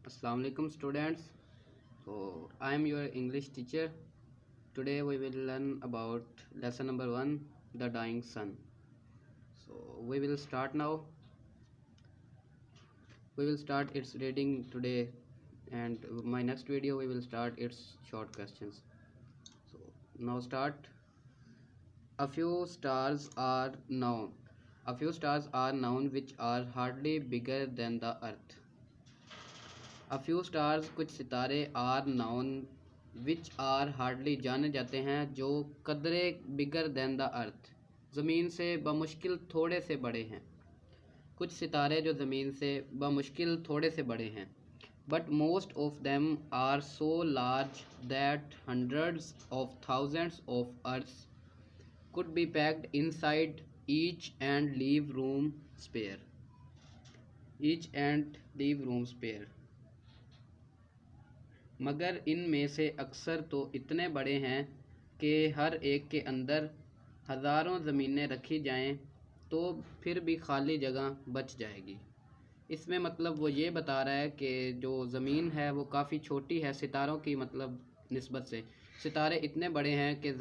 Assalamu alaikum students. So I am your English teacher. Today we will learn about lesson number 1, the dying sun. So we will start now. We will start its reading today, and my next video we will start its short questions. So now start. A few stars are known. A few stars are known which are hardly bigger than the earth. A few stars कुछ सितारे are known which are hardly जाने जाते हैं जो कदरे bigger than the earth ज़मीन से बमुश्किल थोड़े से बड़े हैं। कुछ सितारे जो ज़मीन से बमुश्किल थोड़े से बड़े हैं। But most of them are so large that hundreds of thousands of earths could be packed inside each and leave room spare. मगर इनमें से अक्सर तो इतने बड़े हैं कि हर एक के अंदर हज़ारों ज़मीनें रखी जाएं तो फिर भी खाली जगह बच जाएगी। इसमें मतलब वो ये बता रहा है कि जो ज़मीन है वो काफ़ी छोटी है सितारों की मतलब निस्बत से। सितारे इतने बड़े हैं कि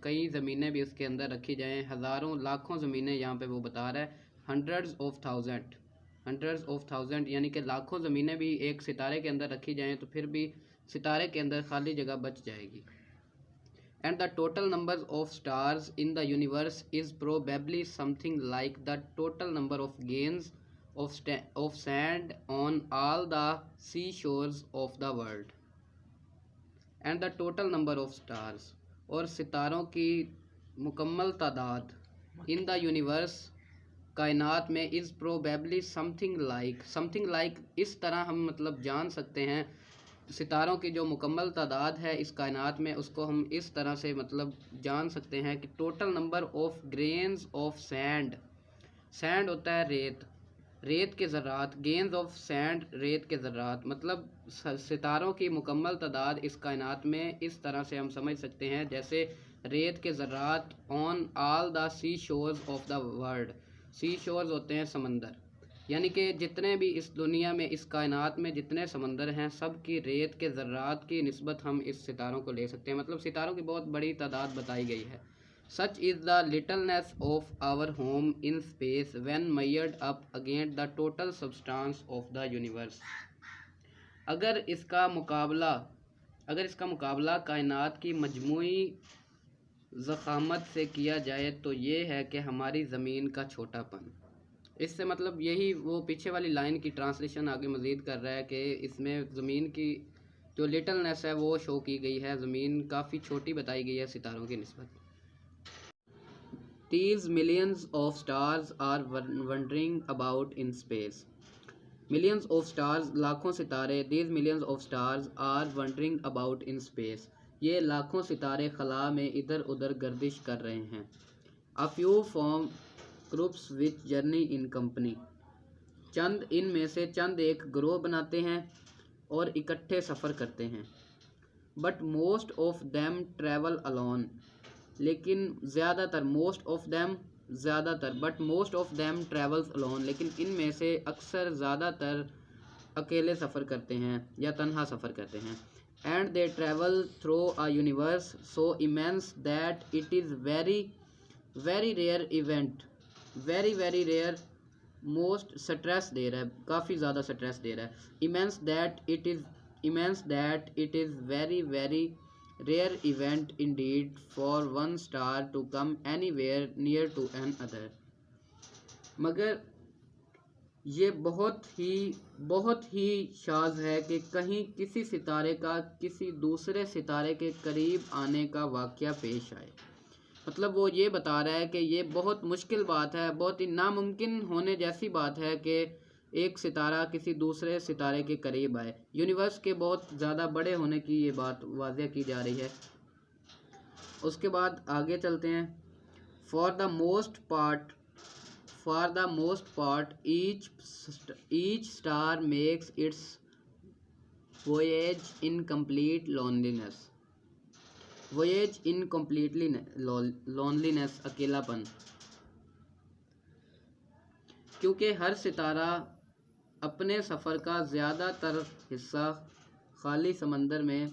कई ज़मीनें भी उसके अंदर रखी जाएं, हज़ारों लाखों ज़मीनें यहाँ पे वो बता रहा है। हंड्रेड्स ऑफ थाउजेंड यानी कि लाखों ज़मीनें भी एक सितारे के अंदर रखी जाएं तो फिर भी सितारे के अंदर खाली जगह बच जाएगी। And the total number of stars in the universe is probably something like the total number of grains of sand on all the C shores of the world. And the total number of stars और सितारों की मुकम्मल तादाद इन the universe कायनात में is probably something like इस तरह हम मतलब जान सकते हैं सितारों की जो मुकम्मल तादाद है इस कायनात में उसको हम इस तरह से मतलब जान सकते हैं कि total number of grains of sand होता है रेत के ज़र्रात, गेन्स ऑफ सैंड रेत के ज़र्रात, मतलब सितारों की मुकम्मल तादाद इस कायनात में इस तरह से हम समझ सकते हैं जैसे रेत के ज़र्रात on all the C shores of the world. Seashores होते हैं समंदर, यानी कि जितने भी इस दुनिया में इस कायनात में जितने समंदर हैं सब की रेत के ज़र्रात की निस्बत हम इस सितारों को ले सकते हैं। मतलब सितारों की बहुत बड़ी तादाद बताई गई है। Such is the littleness of our home in space when measured up against the total substance of the universe. अगर इसका मुकाबला कायनात की मजमूई ज़ख़ामत से किया जाए तो ये है कि हमारी ज़मीन का छोटापन। इससे मतलब यही वो पीछे वाली लाइन की ट्रांसलेशन आगे मज़ीद कर रहा है कि इसमें ज़मीन की जो लिटलनेस है वो शो की गई है, ज़मीन काफ़ी छोटी बताई गई है सितारों की निस्बत। These millions of stars are wandering about in space. Millions of stars लाखों सितारे, these millions of stars are wandering about in space. ये लाखों सितारे खला में इधर उधर गर्दिश कर रहे हैं। A few form groups which journey in company. चंद इनमें से चंद एक ग्रोह बनाते हैं और इकट्ठे सफ़र करते हैं। But most of them travel alone. लेकिन ज़्यादातर but most of them travels alone, लेकिन इनमें से अक्सर ज़्यादातर अकेले सफ़र करते हैं या तन्हा सफ़र करते हैं। And they travel through a universe so immense that it is very rare most stress दे रहा है, काफ़ी ज़्यादा स्ट्रेस दे रहा है। Immense that it is very rare event indeed for one star to come anywhere near to another. मगर ये बहुत ही शाज़ है कि कहीं किसी सितारे का किसी दूसरे सितारे के करीब आने का वाक़या पेश आए। मतलब वो ये बता रहा है कि ये बहुत मुश्किल बात है, बहुत ही नामुमकिन होने जैसी बात है कि एक सितारा किसी दूसरे सितारे के करीब आए। यूनिवर्स के बहुत ज़्यादा बड़े होने की ये बात वाज़ह की जा रही है। उसके बाद आगे चलते हैं। For the most part each star makes it's voyage in complete loneliness अकेलापन, क्योंकि हर सितारा अपने सफ़र का ज़्यादातर हिस्सा खाली समंदर में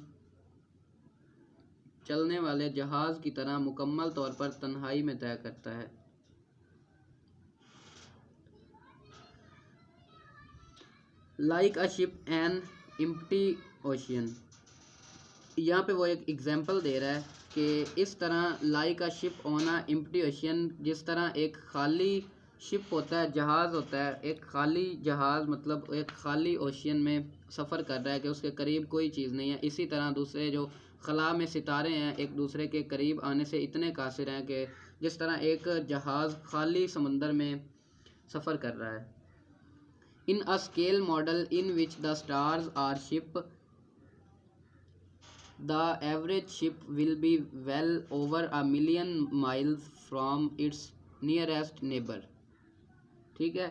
चलने वाले जहाज़ की तरह मुकम्मल तौर पर तन्हाई में तय करता है। Like a ship an empty ocean, यहाँ पे वो एक एग्जांपल दे रहा है कि इस तरह like a ship on a empty ocean, जिस तरह एक खाली शिप होता है, जहाज़ होता है, एक खाली जहाज़ मतलब एक खाली ओशियन में सफ़र कर रहा है कि उसके करीब कोई चीज़ नहीं है। इसी तरह दूसरे जो खला में सितारे हैं एक दूसरे के करीब आने से इतने कासिर हैं कि जिस तरह एक जहाज़ खाली समंदर में सफ़र कर रहा है। In a scale model in which the stars are ship, the average ship will be well over 1,000,000 miles from its nearest neighbor। ठीक है,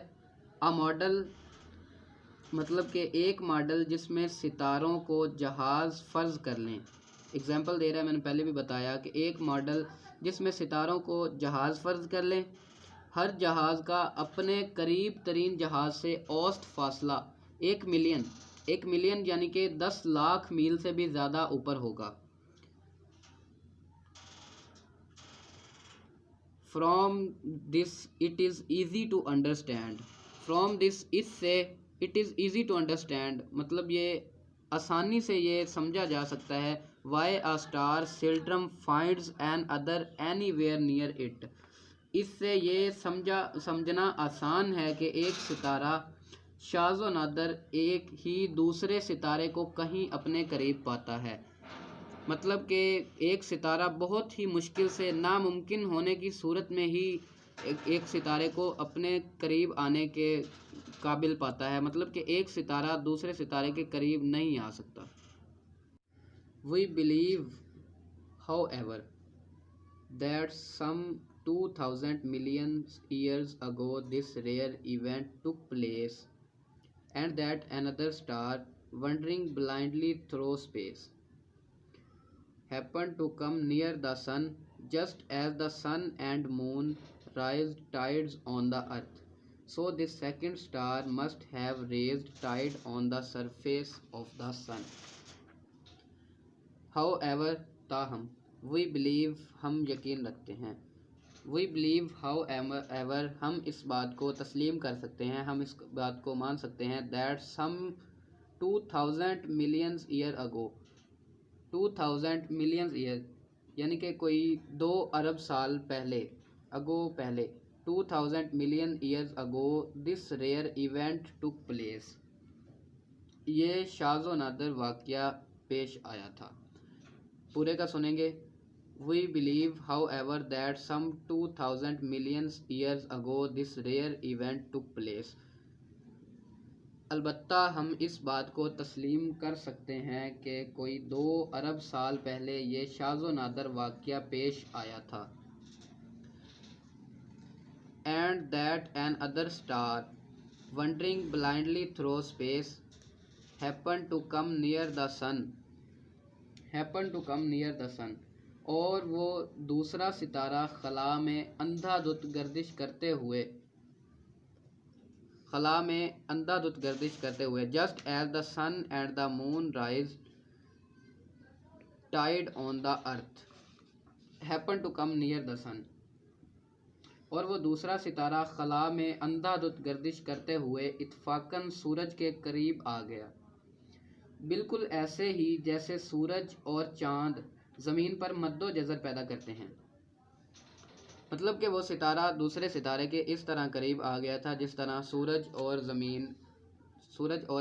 अ मॉडल मतलब कि एक मॉडल जिसमें सितारों को जहाज़ फ़र्ज़ कर लें। एग्जांपल दे रहा है, मैंने पहले भी बताया कि एक मॉडल जिसमें सितारों को जहाज़ फ़र्ज़ कर लें। हर जहाज़ का अपने करीब तरीन जहाज़ से औसत फासला 1,000,000 यानी कि 10 लाख मील से भी ज़्यादा ऊपर होगा। From this it is easy to understand, from this इससे it is easy to understand मतलब ये आसानी से ये समझा जा सकता है। Why a star seldom finds another anywhere near it, इससे ये समझना आसान है कि एक सितारा शाज़ो नादर एक ही दूसरे सितारे को कहीं अपने करीब पाता है। मतलब कि एक सितारा बहुत ही मुश्किल से, नामुमकिन होने की सूरत में ही एक सितारे को अपने करीब आने के काबिल पाता है। मतलब कि एक सितारा दूसरे सितारे के करीब नहीं आ सकता। We believe however that some 2,000 million years ago this rare event took place, and that another star wandering blindly through space happened to come near the sun just as the sun and moon raised tides on the earth. So this second star must have raised tide on the surface of the sun. However, ताहम, we believe हम यकीन रखते हैं, we believe however हम इस बात को तस्लीम कर सकते हैं, हम इस बात को मान सकते हैं that some 2,000 million year ago, 2,000 million year यानी कि कोई 2 अरब साल पहले, ago पहले, 2,000 million years ago this rare event took place, ये शाज़ो नादर वाक़या पेश आया था। पूरे का सुनेंगे। We believe however that some 2,000 million years ago this rare event took place, अलबत्ता हम इस बात को तस्लीम कर सकते हैं कि कोई 2 अरब साल पहले ये शाज़ो नादर वाक़या पेश आया था। And that another star wandering blindly through space happened to come near the sun, happened to come near the sun, और वो दूसरा सितारा खला में अंधाधुंध गर्दिश करते हुए, खला में अंधाधुंध गर्दिश करते हुए, just as the sun and the moon rise tide on the earth happened to come near the sun, और वो दूसरा सितारा खला में अंधाधुंध गर्दिश करते हुए इत्फाकन सूरज के करीब आ गया। बिल्कुल ऐसे ही जैसे सूरज और चाँद ज़मीन पर मद्दो जज़र पैदा करते हैं। मतलब कि वो सितारा दूसरे सितारे के इस तरह करीब आ गया था जिस तरह सूरज और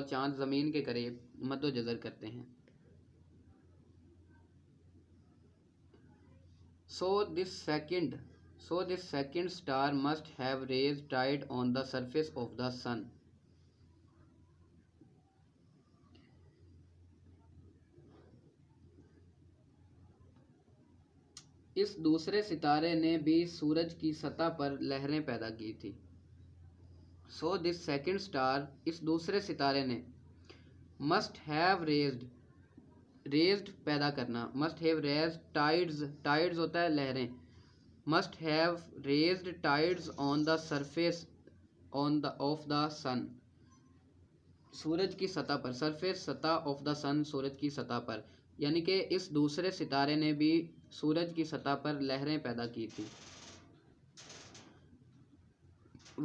चाँद ज़मीन के करीब मद्दो जज़र करते हैं। So this second star must have raised tide on the surface of the sun. इस दूसरे सितारे ने भी सूरज की सतह पर लहरें पैदा की थी। So this second star, इस दूसरे सितारे ने, must have raised पैदा करना, must have raised tides होता है लहरें, must have raised tides on the surface of the sun, सूरज की सतह पर, सरफेस सतह ऑफ द सन, सूरज की सतह पर, यानी कि इस दूसरे सितारे ने भी सूरज की सतह पर लहरें पैदा की थी।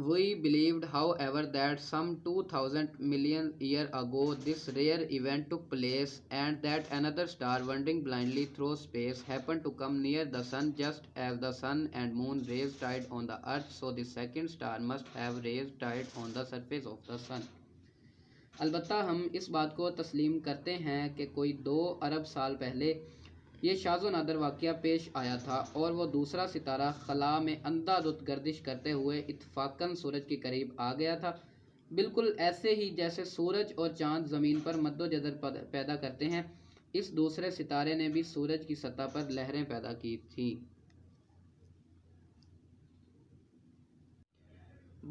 We believed, however, that some 2000 million years ago this rare event took place and that another star wandering blindly through space happened to come near the sun just as the sun and moon raised tide on the earth, so the second star must have raised tide on the surface of the sun. अलबत्ता हम इस बात को तस्लीम करते हैं कि कोई 2 अरब साल पहले ये शाज़ो नादर वाक़या पेश आया था और वो दूसरा सितारा खला में अंधाधुंध गर्दिश करते हुए इत्तफ़ाक़न सूरज के करीब आ गया था, बिल्कुल ऐसे ही जैसे सूरज और चाँद ज़मीन पर मद्दोजज़र पैदा करते हैं। इस दूसरे सितारे ने भी सूरज की सतह पर लहरें पैदा की थीं।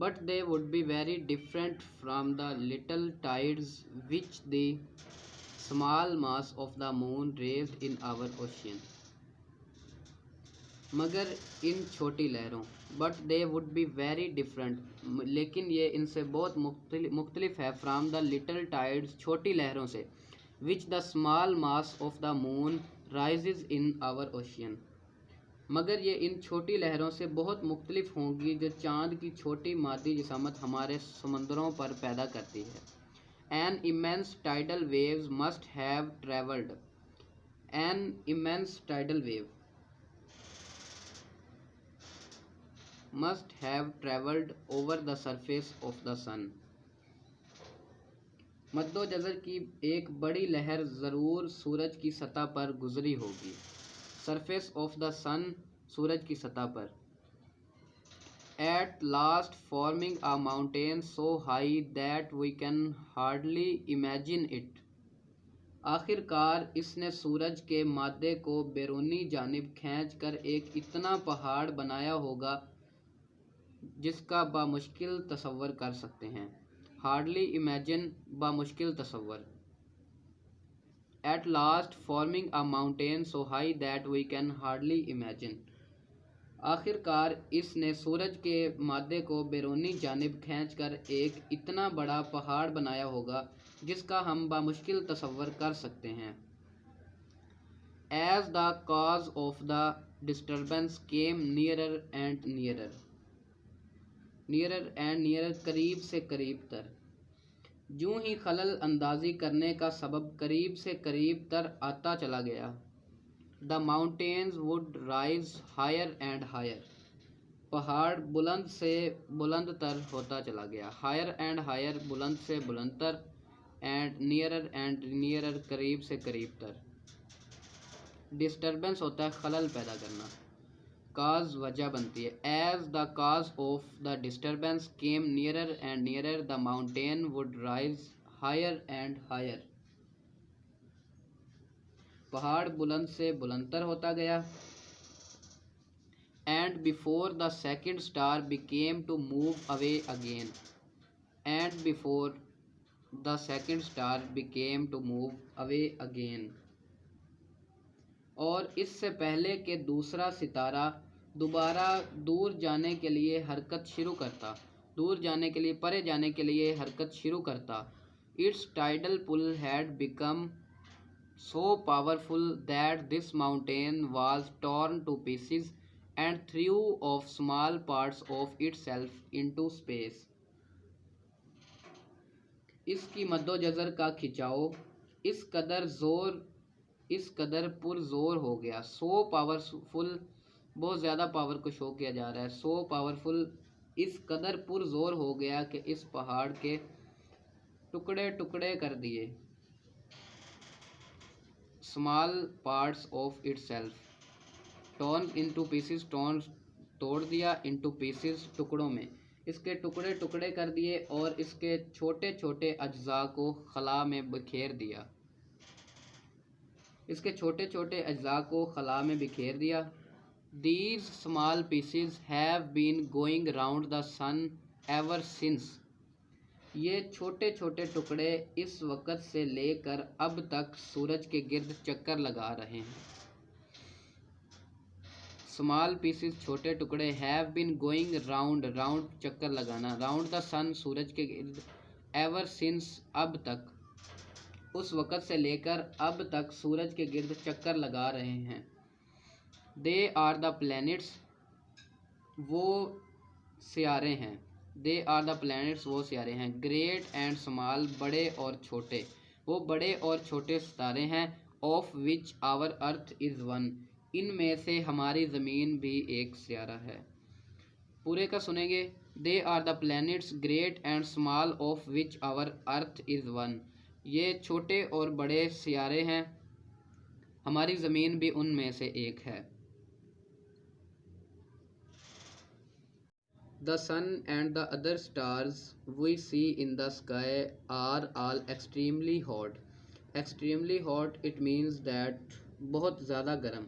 But they would be very different from the little tides which the small mass of the moon raised in our ocean. मगर इन छोटी लहरों, but they would be very different, लेकिन ये इनसे बहुत मुख्तलिफ है, from the little tides, छोटी लहरों से, which the small mass of the moon rises in our ocean. मगर ये इन छोटी लहरों से बहुत मुख्तलिफ होंगी जो चाँद की छोटी मादी जिसामत हमारे समंदरों पर पैदा करती है। An immense tidal waves must have travelled. An immense tidal wave must have travelled over the surface of the sun. मद्दोजज़र की एक बड़ी लहर ज़रूर सूरज की सतह पर गुजरी होगी। सरफेस ऑफ द सन, सूरज की सतह पर। At last forming a mountain so high that we can hardly imagine it. आखिरकार इसने सूरज के मादे को बैरूनी जानिब खींच कर एक इतना पहाड़ बनाया होगा जिसका बामुश्किल तसव्वुर कर सकते हैं। हार्डली इमेजिन, बामुश्किल तसव्वुर। At last forming a mountain so high that we can hardly imagine. आखिरकार इसने सूरज के मादे को बैरूनी जानिब खींचकर एक इतना बड़ा पहाड़ बनाया होगा जिसका हम बामुश्किल तसव्वुर कर सकते हैं। As the cause of the disturbance came nearer and nearer. Nearer and nearer, करीब से करीब तर। यूं ही खलल अंदाजी करने का सबब करीब से करीब तर आता चला गया। The mountains would rise higher and higher, पहाड़ बुलंद से बुलंद तर होता चला गया। हायर एंड हायर, बुलंद से बुलंद तर। एंड नियरर, करीब से करीब तर। डिस्टर्बेंस होता है खलल पैदा करना। काज वजह बनती है। As the cause of the disturbance came nearer and nearer the mountain would rise higher and higher, पहाड़ बुलंद से बुलंदतर होता गया। And before the second star became to move away again. And before the second star became to move away again, और इससे पहले कि दूसरा सितारा दोबारा दूर जाने के लिए हरकत शुरू करता, दूर जाने के लिए, परे जाने के लिए हरकत शुरू करता। Its tidal pull had become so powerful that this mountain was torn to pieces and threw off small parts of itself into space. इसकी मद्दोजज़र का खिंचाव इस कदर पुरजोर हो गया। सो पावरफुल, बहुत ज़्यादा पावर को शो किया जा रहा है। सो पावरफुल, इस कदर पुरजोर हो गया कि इस पहाड़ के टुकड़े टुकड़े कर दिए। Small parts of itself, torn into pieces, torn तोड़ दिया, इनटू पीसेस टुकड़ों में, इसके टुकड़े टुकड़े कर दिए और इसके छोटे छोटे अज्जा को खला में बिखेर दिया। इसके छोटे छोटे अज्जा को खला में बिखेर दिया। These small pieces have been going round the sun ever since. ये छोटे छोटे टुकड़े इस वक़्त से लेकर अब तक सूरज के गिर्द चक्कर लगा रहे हैं। स्मॉल पीसेस, छोटे टुकड़े, have been going round, round चक्कर लगाना, राउंड द सन, सूरज के गिर्द, एवर सिंस, अब तक, उस वक़्त से लेकर अब तक सूरज के गिर्द चक्कर लगा रहे हैं। दे आर द प्लैनेट्स, वो सियारे हैं। दे आर द प्लैनेट्स, वो सियारे हैं। ग्रेट एंड स्मॉल, बड़े और छोटे, वो बड़े और छोटे सितारे हैं। Of which our earth is one, इनमें से हमारी ज़मीन भी एक सियारा है। पूरे का सुनेंगे। They are the planets great and small of which our earth is one, ये छोटे और बड़े सियारे हैं, हमारी ज़मीन भी उनमें से एक है। The sun and the other stars we see in the sky are all extremely hot. Extremely hot, it means that बहुत ज़्यादा गर्म।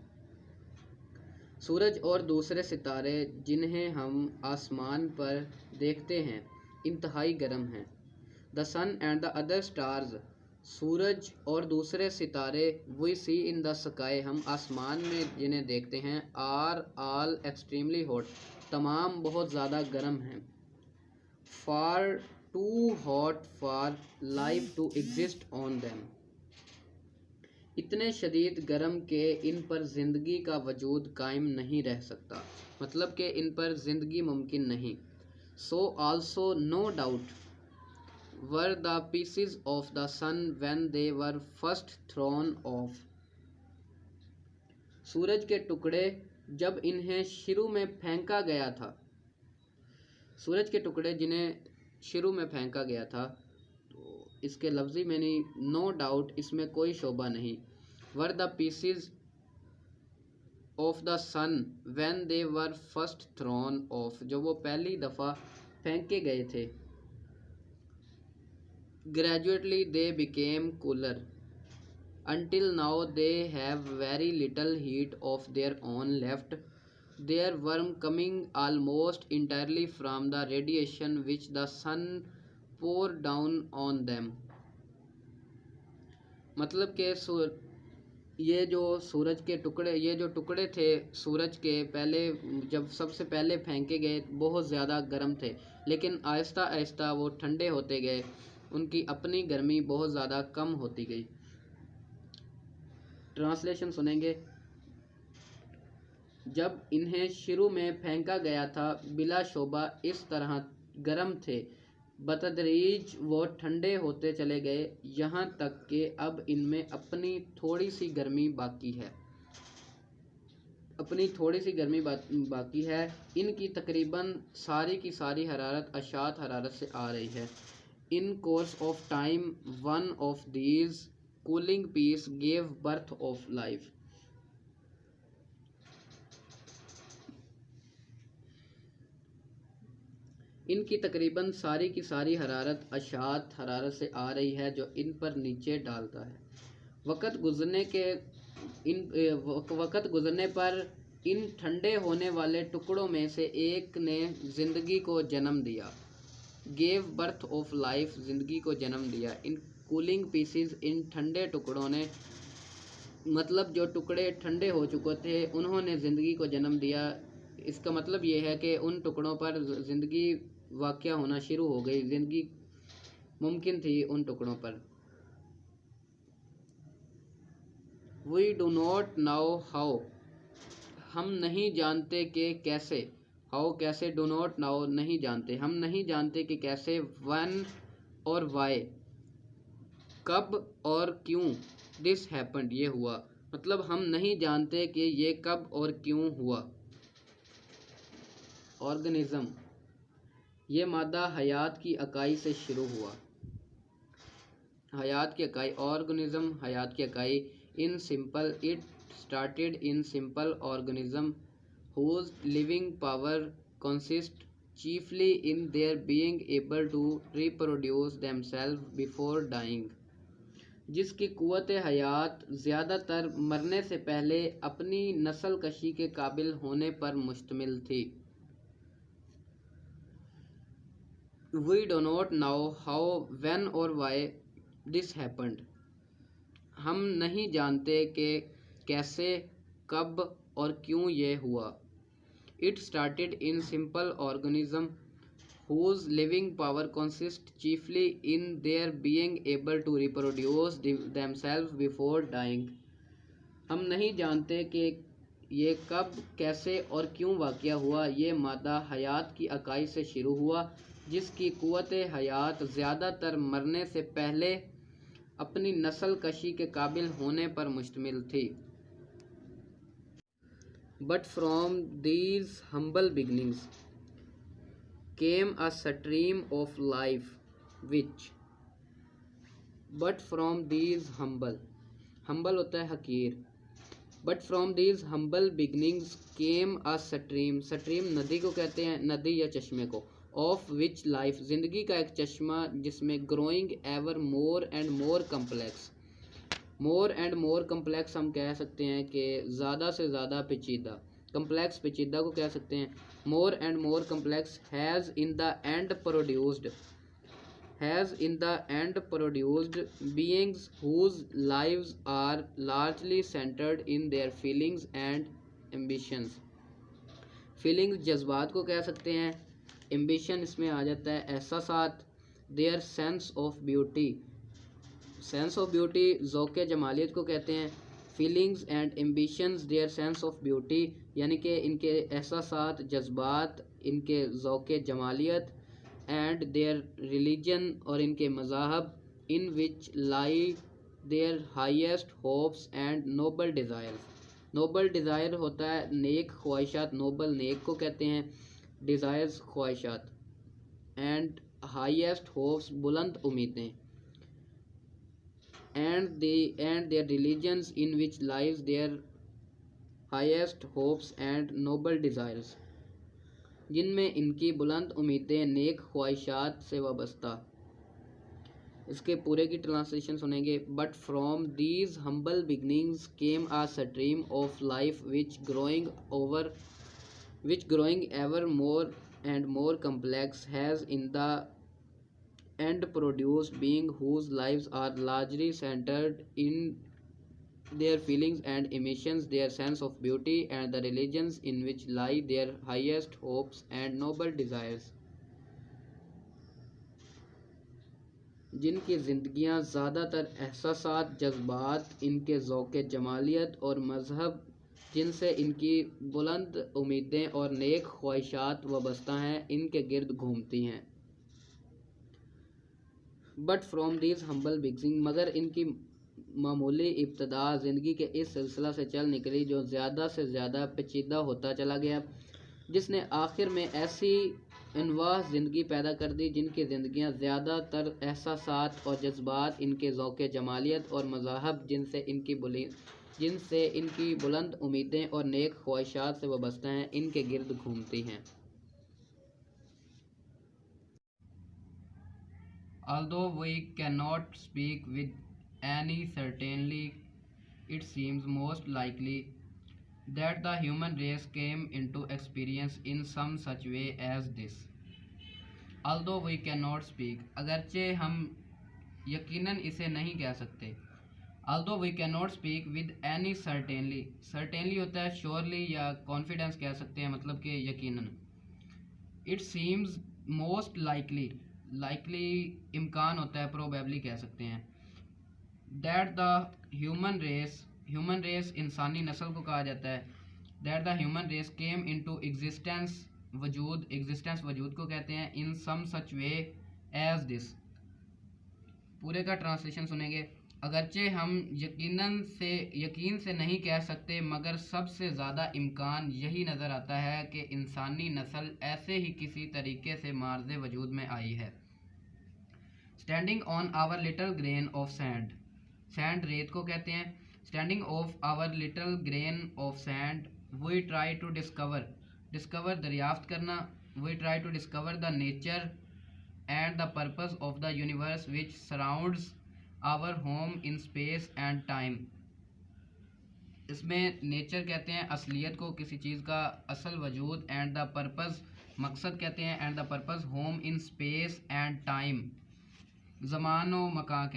सूरज और दूसरे सितारे जिन्हें हम आसमान पर देखते हैं इंतहाई गर्म हैं। The sun and the other stars, सूरज और दूसरे सितारे we see in the sky, हम आसमान में जिन्हें देखते हैं, are all extremely hot, तमाम बहुत ज़्यादा गर्म हैं। far too hot for life to exist on them, इतने शदीद गर्म के इन पर ज़िंदगी का वजूद कायम नहीं रह सकता, मतलब कि इन पर ज़िंदगी मुमकिन नहीं। so also no doubt were the pieces of the sun when they were first thrown off, सूरज के टुकड़े जब इन्हें शुरू में फेंका गया था, सूरज के टुकड़े जिन्हें शुरू में फेंका गया था, तो इसके लफ्ज़ी मैंने नो डाउट, इसमें कोई शोबा नहीं। Were the pieces of the sun when they were first thrown off, जो वो पहली दफ़ा फेंके गए थे। Gradually they became cooler until now they have very little heat of their own left, their warmth coming almost entirely from the radiation which the sun pour down on them, मतलब कि ये जो सूरज के टुकड़े, ये जो टुकड़े थे सूरज के पहले जब सबसे पहले फेंके गए बहुत ज़्यादा गर्म थे, लेकिन आहिस्ता आहिस्ता वो ठंडे होते गए, उनकी अपनी गर्मी बहुत ज़्यादा कम होती गई। ट्रांसलेशन सुनेंगे। जब इन्हें शुरू में फेंका गया था बिला शोबा इस तरह गर्म थे, बतदरीज वो ठंडे होते चले गए, यहाँ तक कि अब इनमें अपनी थोड़ी सी गर्मी बाकी है, अपनी थोड़ी सी गर्मी बाकी है। इनकी तकरीबन सारी की सारी हरारत अशात हरारत से आ रही है। In course of time one of these cooling piece gave birth of life, इनकी तकरीबन सारी की सारी हरारत अशात हरारत से आ रही है जो इन पर नीचे डालता है। वक़्त गुज़रने पर इन ठंडे होने वाले टुकड़ों में से एक ने ज़िंदगी को जन्म दिया। गेव बर्थ ऑफ लाइफ, ज़िंदगी को जन्म दिया। इन कूलिंग पीसीज, इन ठंडे टुकड़ों ने, मतलब जो टुकड़े ठंडे हो चुके थे उन्होंने ज़िंदगी को जन्म दिया। इसका मतलब ये है कि उन टुकड़ों पर ज़िंदगी वाक़या होना शुरू हो गई, ज़िंदगी मुमकिन थी उन टुकड़ों पर। We do not know how, हम नहीं जानते कि कैसे, हाउ कैसे, डू नॉट नाउ नहीं जानते, हम नहीं जानते कि कैसे, वन और वाई कब और क्यों, दिस हैपेंड ये हुआ, मतलब हम नहीं जानते कि ये कब और क्यों हुआ। ऑर्गेनिज्म, ये मादा हयात की इकाई से शुरू हुआ, हयात की इकाई, ऑर्गेनिज्म हयात की इकाई। In simple, it started in simple organism whose living power consists chiefly in their being able to reproduce themselves before dying, जिसकी क़ुव्वत हयात ज़्यादातर मरने से पहले अपनी नस्ल कशी के काबिल होने पर मुश्तमिल थी। We do not know how, when or why this happened, हम नहीं जानते कि कैसे, कब और क्यों ये हुआ। It started in simple organism whose living power consists chiefly in their being able to reproduce themselves before dying। हम नहीं जानते कि ये कब, कैसे और क्यों वाक़या हुआ। ये मादा हयात की इकाई से शुरू हुआ जिसकी क़ुव्वत हयात ज़्यादातर मरने से पहले अपनी नस्ल कशी के काबिल होने पर मुश्तमिल थी। But from these humble beginnings came a stream of life which but from these humble होता है हकीर। But from these humble beginnings came a stream नदी को कहते हैं, नदी या चश्मे को, of which life ज़िंदगी का एक चश्मा जिसमें growing ever more and more complex, more and more complex हम कह सकते हैं कि ज़्यादा से ज़्यादा पेचीदा, कम्प्लेक्स पेचीदा को कह सकते हैं। More and more complex has in the end produced beings whose lives are largely centred in their feelings and ambitions. Feelings जज्बात को कह सकते हैं, एम्बिशन इसमें आ जाता है एहसासात। देयर सेंस ऑफ ब्यूटी ज़ौक़ जमालियत को कहते हैं। Feelings and ambitions their sense of beauty यानी कि इनके एहसासात, जज्बात, इनके ज़ौक़ जमालियत। एंड देयर रिलीजन और इनके मज़ाहब, in which lie their highest hopes and noble desires. Noble desire होता है नेक ख्वाहिशात, नोबल नेक को कहते हैं, डिज़ायर्स ख्वाहिशात, एंड हाईएस्ट होप्स बुलंद उम्मीदें। and their religions in which lies their highest hopes and noble desires, जिनमें इनकी बुलंद उम्मीदें, नेक ख्वाहिशात से वाबस्ता। इसके पूरे की ट्रांसलेशन सुनेंगे। But from these humble beginnings came a stream of life which growing ever more and more complex, has in the end produced being whose lives are largely centered in their feelings and emotions, their sense of beauty, and the religions in which lie their highest hopes and noble desires, जिनकी ज़िंदगियाँ ज़्यादातर एहसासात, जज्बात, इनके ज़ौक़ जमालियत और मज़हब, जिनसे इनकी बुलंद उम्मीदें और नेक ख्वाहिशात वाबस्ता हैं, इनके गिर्द घूमती हैं। But from these humble beginning, मगर इनकी मामूली इब्तदा ज़िंदगी के इस सिलसिला से चल निकली जो ज़्यादा से ज़्यादा पेचीदा होता चला गया, जिसने आखिर में ऐसी अनवाह ज़िंदगी पैदा कर दी जिनकी ज़िंदगियाँ ज़्यादातर एहसासात और जज्बात, इनके ज़ौक़ जमालियत और मज़ाहब, जिनसे इनकी बुलंद उम्मीदें और नेक ख्वाहिशात से वाबस्ता हैं, इनके गिर्द घूमती हैं। Although we cannot speak with any certainty, it seems most likely that the human race came into experience in some such way as this. Although we cannot speak, अगरचे हम यकीनन इसे नहीं कह सकते। Although we cannot speak with any certainly होता है surely या confidence कह सकते हैं, मतलब कि यकीनन। It seems most likely इम्कान होता है, probably कह सकते हैं। That the human race इंसानी नस्ल को कहा जाता है। That the human race came into existence वजूद को कहते हैं, in some such way as this। पूरे का ट्रांसलेशन सुनेंगे। अगरचे हम यकीन से नहीं कह सकते, मगर सबसे ज़्यादा इम्कान यही नज़र आता है कि इंसानी नस्ल ऐसे ही किसी तरीके से मार्ज़ वजूद में आई है। Standing on our little grain of sand रेत को कहते हैं। Standing of our little grain of sand, we try to discover दरियाफ्त करना, we try to discover the nature and the purpose of the universe which surrounds our home in space and time. इसमें nature कहते हैं असलियत को, किसी चीज़ का असल वजूद, एंड द पर्पस मकसद कहते हैं, and the purpose home in space and time, ज़मान व मकान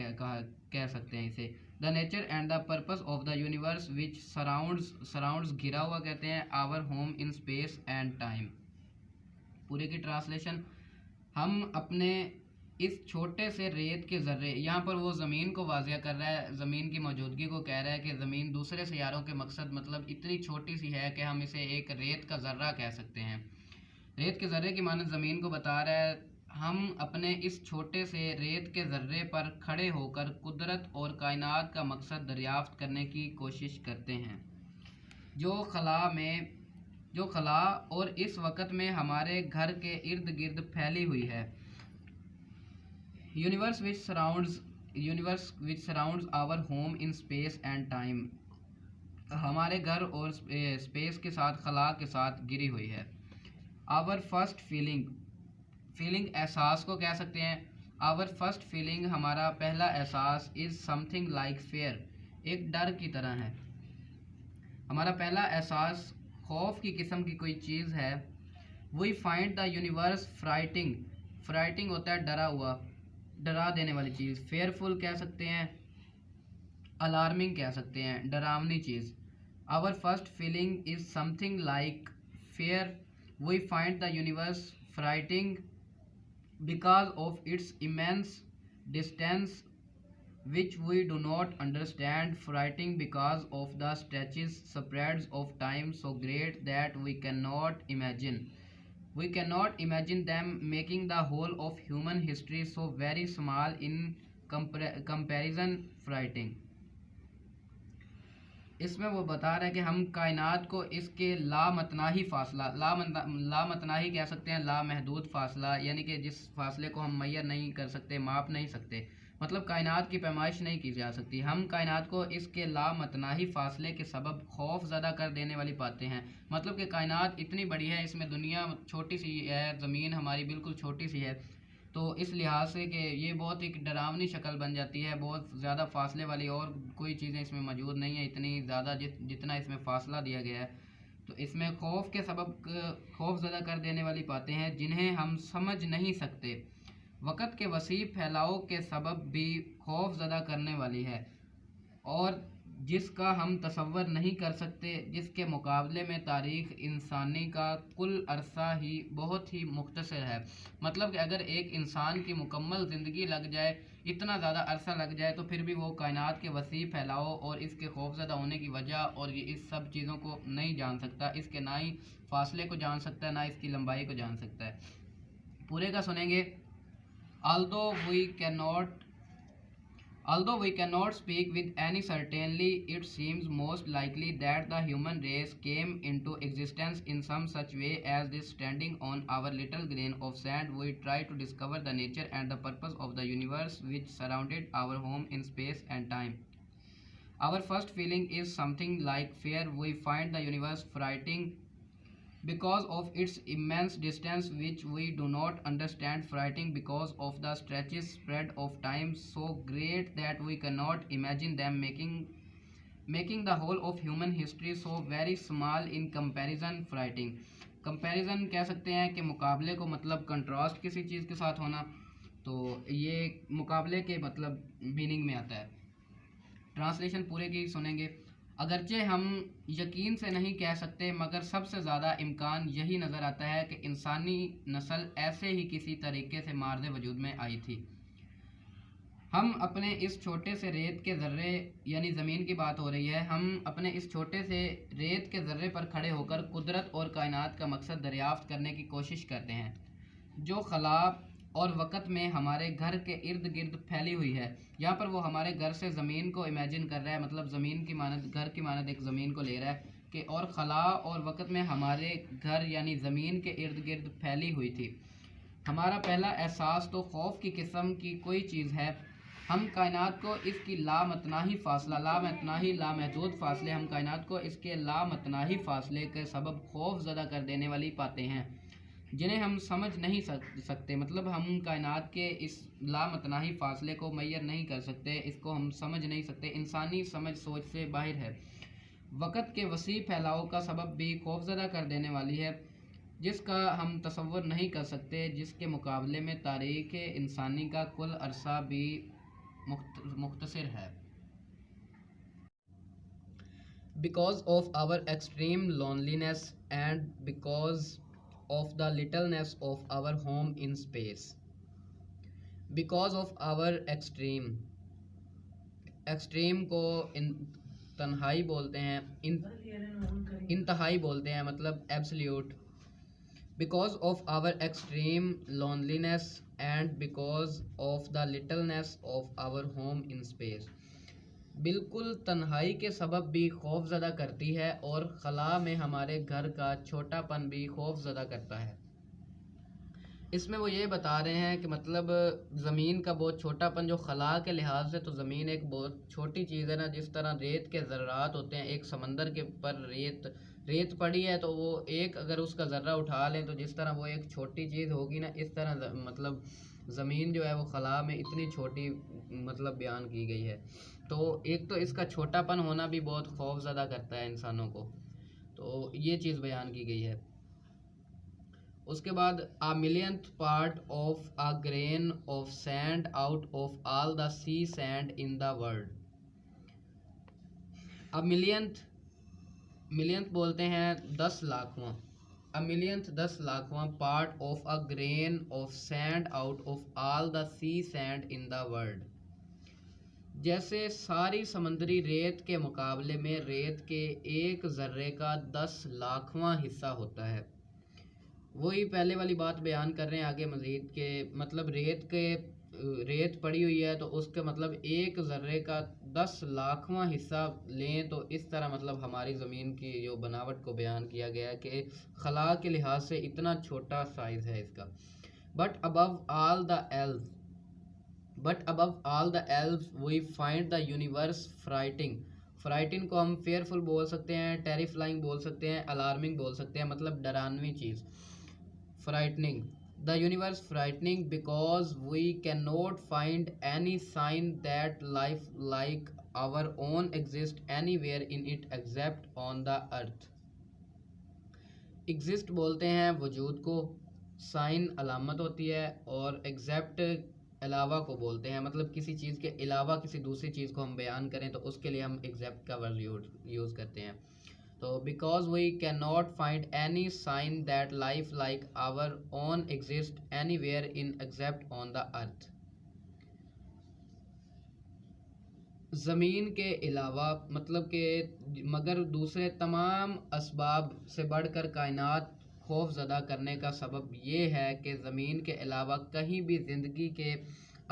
कह सकते हैं इसे। The nature and the purpose of the universe which surrounds घिरा हुआ कहते हैं, our home in space and time. पूरे की ट्रांसलेशन। हम अपने इस छोटे से रेत के ज़र्रे, यहाँ पर वो ज़मीन को वाज़िया कर रहा है, ज़मीन की मौजूदगी को कह रहा है कि ज़मीन दूसरे सियारों के मकसद मतलब इतनी छोटी सी है कि हम इसे एक रेत का ज़र्रा कह सकते हैं। रेत के ज़र्रे की मानद ज़मीन को बता रहा है। हम अपने इस छोटे से रेत के ज़र्रे पर खड़े होकर कुदरत और कायनात का मकसद दरियाफ्त करने की कोशिश करते हैं, जो खला और इस वक्त में हमारे घर के इर्द गिर्द फैली हुई है। Universe which surrounds our home in space and time, हमारे घर और स्पेस के साथ, खला के साथ गिरी हुई है। आवर फर्स्ट फीलिंग एहसास को कह सकते हैं। आवर फर्स्ट फीलिंग, हमारा पहला एहसास, इज़ समथिंग लाइक फेयर, एक डर की तरह है। हमारा पहला एहसास खौफ की किस्म की कोई चीज़ है। वी फाइंड द यूनिवर्स फ्राइटिंग होता है डरा हुआ, डरा देने वाली चीज़। फेयरफुल कह सकते हैं, अलार्मिंग कह सकते हैं, डरावनी चीज़। Our first feeling is something like fear, we find the universe frightening because of its immense distance which we do not understand, frightening because of the spreads of time so great that we cannot imagine them, making the whole of human history so very small in comparison, frightening। इसमें वो बता रहा है कि हम कायनात को इसके लामतनाही फासला, लामतनाही कह सकते हैं, लामहदूद फासला, यानी कि जिस फासले को हम मैयर नहीं कर सकते, माप नहीं सकते, मतलब कायनात की पैमाइश नहीं की जा सकती। हम कायनात को इसके लामतनाही फासले के सबब खौफ ज़दा कर देने वाली पाते हैं। मतलब कि कायनात इतनी बड़ी है, इसमें दुनिया छोटी सी है, ज़मीन हमारी बिल्कुल छोटी सी है, तो इस लिहाज से कि ये बहुत एक डरावनी शक्ल बन जाती है, बहुत ज़्यादा फासले वाली और कोई चीज़ें इसमें मौजूद नहीं है, इतनी ज़्यादा जितना इसमें फ़ासला दिया गया है। तो इसमें खौफ के सबब खौफ ज़दा कर देने वाली बातें हैं जिन्हें हम समझ नहीं सकते। वक़्त के वसी फैलाव के सबब भी खौफ ज़दा करने वाली है और जिसका हम तसव्वुर नहीं कर सकते, जिसके मुकाबले में तारीख़ इंसानी का कुल अरसा ही बहुत ही मुख्तसर है। मतलब कि अगर एक इंसान की मुकम्मल ज़िंदगी लग जाए, इतना ज़्यादा अरसा लग जाए, तो फिर भी वो कायनात के वसी फैलाव और इसके खौफज़दा होने की वजह और ये इस सब चीज़ों को नहीं जान सकता, इसके ना ही फासले को जान सकता है, ना इसकी लंबाई को जान सकता है। पूरे का सुनेंगे। Although we cannot speak with any certainty, it seems most likely that the human race came into existence in some such way as this. Standing on our little grain of sand, we try to discover the nature and the purpose of the universe which surrounded our home in space and time. Our first feeling is something like fear. We find the universe frightening because of its immense distance which we do not understand, frightening because of the spread of time so great that we cannot imagine them, making the whole of human history so very small in comparison, frightening। Comparison कह सकते हैं कि मुकाबले को, मतलब contrast किसी चीज़ के साथ होना, तो ये मुकाबले के मतलब मीनिंग में आता है। ट्रांसलेशन पूरे की सुनेंगे। अगरचे हम यकीन से नहीं कह सकते, मगर सबसे ज़्यादा इम्कान यही नज़र आता है कि इंसानी नस्ल ऐसे ही किसी तरीके से मार्ज़ वजूद में आई थी। हम अपने इस छोटे से रेत के ज़र्रे, यानी ज़मीन की बात हो रही है, हम अपने इस छोटे से रेत के ज़र्रे पर खड़े होकर कुदरत और कायनात का मकसद दरियाफ्त करने की कोशिश करते हैं, जो खला और वक़्त में हमारे घर के इर्द गिर्द फैली हुई है। यहाँ पर वो हमारे घर से ज़मीन को इमेजिन कर रहा है, मतलब ज़मीन की मानद, घर की मानद एक ज़मीन को ले रहा है कि और खला और वक़्त में हमारे घर यानी ज़मीन के इर्द गिर्द फैली हुई थी। हमारा पहला एहसास तो खौफ की किस्म की कोई चीज़ है। हम कायनात को इसकी लामहदूद फासले, हम कायनात को इसके लामतनाही फासले के सबब खौफ ज़दा कर देने वाली पाते हैं जिन्हें हम समझ नहीं सकते। मतलब हम कायनात के इस लामतनाही फासले को मैयर नहीं कर सकते, इसको हम समझ नहीं सकते, इंसानी समझ सोच से बाहर है। वक़्त के वसी फैलाव का सबब भी खौफज़दा कर देने वाली है, जिसका हम तसव्वुर नहीं कर सकते, जिसके मुकाबले में तारीख़ इंसानी का कुल अरसा भी मुख्तसर है। Because of our extreme loneliness and because of the littleness of our home in space, because of our extreme को तन्हाई बोलते हैं, इंतहाई बोलते हैं, मतलब absolute, because of our extreme loneliness and because of the littleness of our home in space, बिल्कुल तन्हाई के सबब भी खौफज़दा करती है और खला में हमारे घर का छोटापन भी खौफज़दा करता है। इसमें वो ये बता रहे हैं कि मतलब ज़मीन का बहुत छोटापन, जो खला के लिहाज से तो ज़मीन एक बहुत छोटी चीज़ है ना, जिस तरह रेत के ज़र्रात होते हैं, एक समंदर के पर रेत पड़ी है तो वो एक अगर उसका ज़र्रा उठा लें तो जिस तरह वो एक छोटी चीज़ होगी ना, इस तरह मतलब ज़मीन जो है वो खला में इतनी छोटी मतलब बयान की गई है। तो एक तो इसका छोटापन होना भी बहुत खौफज़दा करता है इंसानों को, तो ये चीज़ बयान की गई है। उसके बाद a millionth part of a grain of sand out of all the sea sand in the world, a millionth बोलते हैं 10 लाखवां, a millionth 10 लाखवां part of a grain of sand out of all the sea sand in the world, जैसे सारी समुद्री रेत के मुकाबले में रेत के एक ज़र्रे का 10 लाखवां हिस्सा होता है। वही पहले वाली बात बयान कर रहे हैं आगे मज़ीद के मतलब रेत पड़ी हुई है तो उसके मतलब एक ज़र्रे का 10 लाखवां हिस्सा लें तो इस तरह मतलब हमारी ज़मीन की जो बनावट को बयान किया गया है कि खला के लिहाज से इतना छोटा साइज़ है इसका। But above all the elves we find the universe frightening को हम फेयरफुल बोल सकते हैं, टेरिफाइंग बोल सकते हैं, अलार्मिंग बोल सकते हैं, मतलब डरावनी चीज़। Frightening, the universe frightening because we cannot find any sign that life like our own exists anywhere in it except on the earth। exist बोलते हैं वजूद को, साइन अलामत होती है, और except अलावा को बोलते हैं, मतलब किसी चीज़ के अलावा किसी दूसरी चीज़ को हम बयान करें तो उसके लिए हम except का वर्ड यूज़ करते हैं। तो because we cannot find any sign that life like our own exists anywhere in except on the earth, ज़मीन के अलावा मतलब कि मगर दूसरे तमाम असबाब से बढ़कर कायनात खौफज़दा करने का सबब ये है कि ज़मीन के अलावा कहीं भी ज़िंदगी के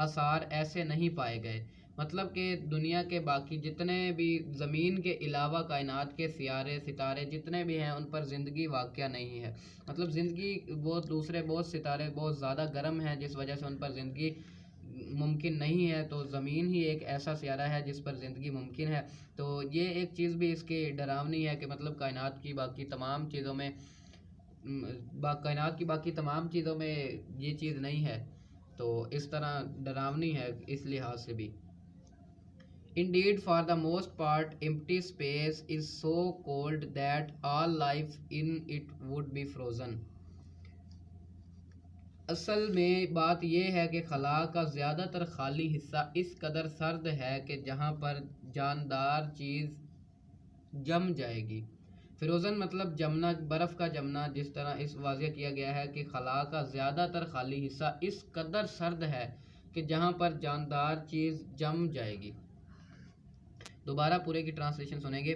आसार ऐसे नहीं पाए गए, मतलब कि दुनिया के बाकी जितने भी ज़मीन के अलावा कायनात के सितारे जितने भी हैं उन पर ज़िंदगी वाक़या नहीं है, मतलब ज़िंदगी बहुत सितारे बहुत ज़्यादा गर्म हैं जिस वजह से उन पर ज़िंदगी मुमकिन नहीं है, तो ज़मीन ही एक ऐसा सियारा है जिस पर ज़िंदगी मुमकिन है। तो ये एक चीज़ भी इसकी डरावनी है कि मतलब कायनात की बाकी तमाम चीज़ों में ये चीज़ नहीं है, तो इस तरह डरावनी है इस लिहाज से भी। Indeed, for the most part, empty space is so cold that all life in it would be frozen। असल में बात यह है कि खला का ज़्यादातर खाली हिस्सा इस कदर सर्द है कि जहाँ पर जानदार चीज़ जम जाएगी। फ्रोज़न मतलब जमना, बर्फ़ का जमना, जिस तरह इस वाज़ेह किया गया है कि खला का ज़्यादातर खाली हिस्सा इस कदर सर्द है कि जहाँ पर जानदार चीज़ जम जाएगी। दोबारा पूरे की ट्रांसलेशन सुनेंगे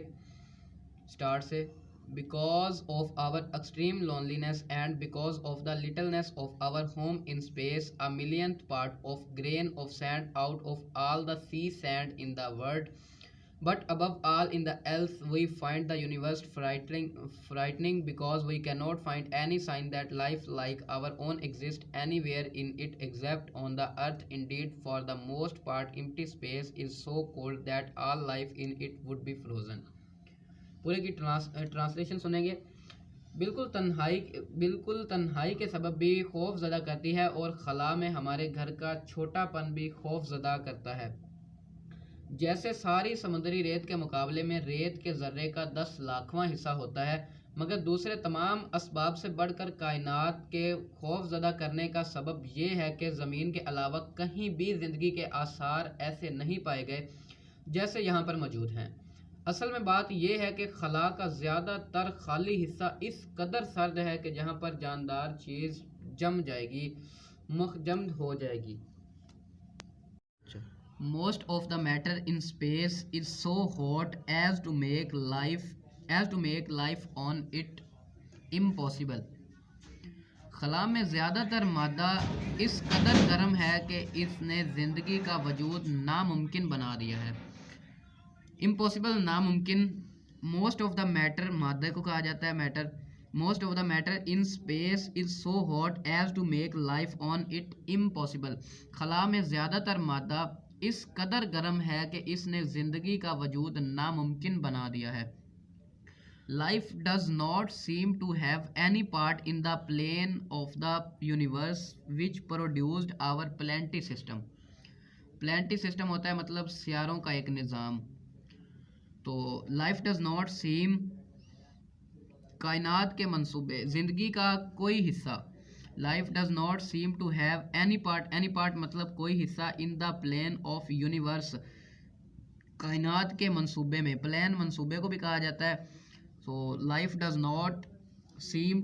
स्टार्ट से। Because of our extreme loneliness and because of the littleness of our home in space, a millionth part of grain of sand out of all the sea sand in the world, but above all in the earth we find the universe frightening because we cannot find any sign that life like our own exists anywhere in it except on the earth। Indeed, for the most part, empty space is so cold that all life in it would be frozen। पूरे की translation सुनेंगे। बिल्कुल तन्हाई के सबब भी खौफज़दा करती है और खला में हमारे घर का छोटापन भी खौफज़दा करता है। जैसे सारी समुद्री रेत के मुकाबले में रेत के ज़र्रे का 10 लाखवां हिस्सा होता है, मगर दूसरे तमाम असबाब से बढ़कर कायनात के खौफज़दा करने का सबब ये है कि ज़मीन के अलावा कहीं भी ज़िंदगी के आसार ऐसे नहीं पाए गए जैसे यहाँ पर मौजूद हैं। असल में बात यह है कि खला का ज़्यादातर खाली हिस्सा इस कदर सर्द है कि जहाँ पर जानदार चीज़ जम जाएगी, मुखजम हो जाएगी। Most of the matter in space is so hot as to make life on it impossible. खला में ज़्यादातर मादा इस कदर गर्म है कि इसने ज़िंदगी का वजूद नामुमकिन बना दिया है। इम्पॉसिबल नामुमकिन। मोस्ट ऑफ द मैटर मादे को कहा जाता है matter. Most of the matter in space is so hot as to make life on it impossible. खला में ज़्यादातर मादा इस कदर गर्म है कि इसने ज़िंदगी का वजूद नामुमकिन बना दिया है। Life does not seem to have any part in the plane of the universe which produced our planetary system. Planetary system होता है मतलब सियारों का एक निज़ाम। तो लाइफ डज नॉट सीम, कायनात के मंसूबे, ज़िंदगी का कोई हिस्सा। Life does not seem to have any part मतलब कोई हिस्सा in the plane of universe, कायनात के मंसूबे में। प्लेन मंसूबे को भी कहा जाता है। So life does not seem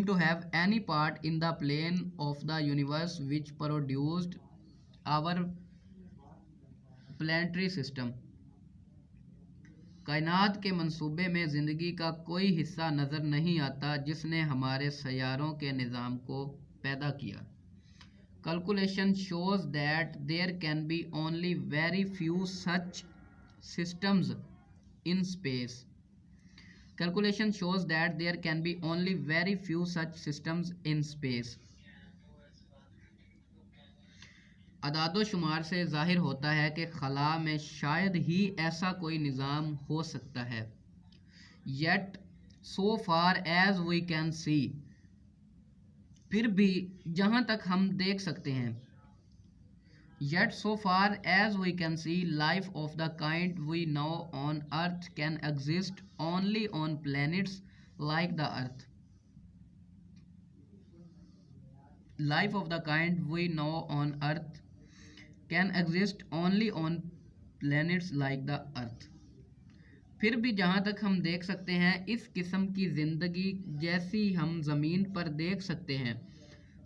to have any part in the plane of the universe which produced our planetary system. कायनात के मंसूबे में ज़िंदगी का कोई हिस्सा नज़र नहीं आता जिसने हमारे सैयारों के निज़ाम को पैदा किया। Calculation shows that there can be only very few such systems in space. Calculation shows that there can be only very few such systems in space. अदादो शुमार से ज़ाहिर होता है कि खला में शायद ही ऐसा कोई निज़ाम हो सकता है। Yet so far as we can see, फिर भी जहाँ तक हम देख सकते हैं। Yet so far as we can see life of the kind we know on earth can exist only on planets like the earth. Life of the kind we know on earth can exist only on planets like the earth. फिर भी जहाँ तक हम देख सकते हैं इस किस्म की ज़िंदगी जैसी हम ज़मीन पर देख सकते हैं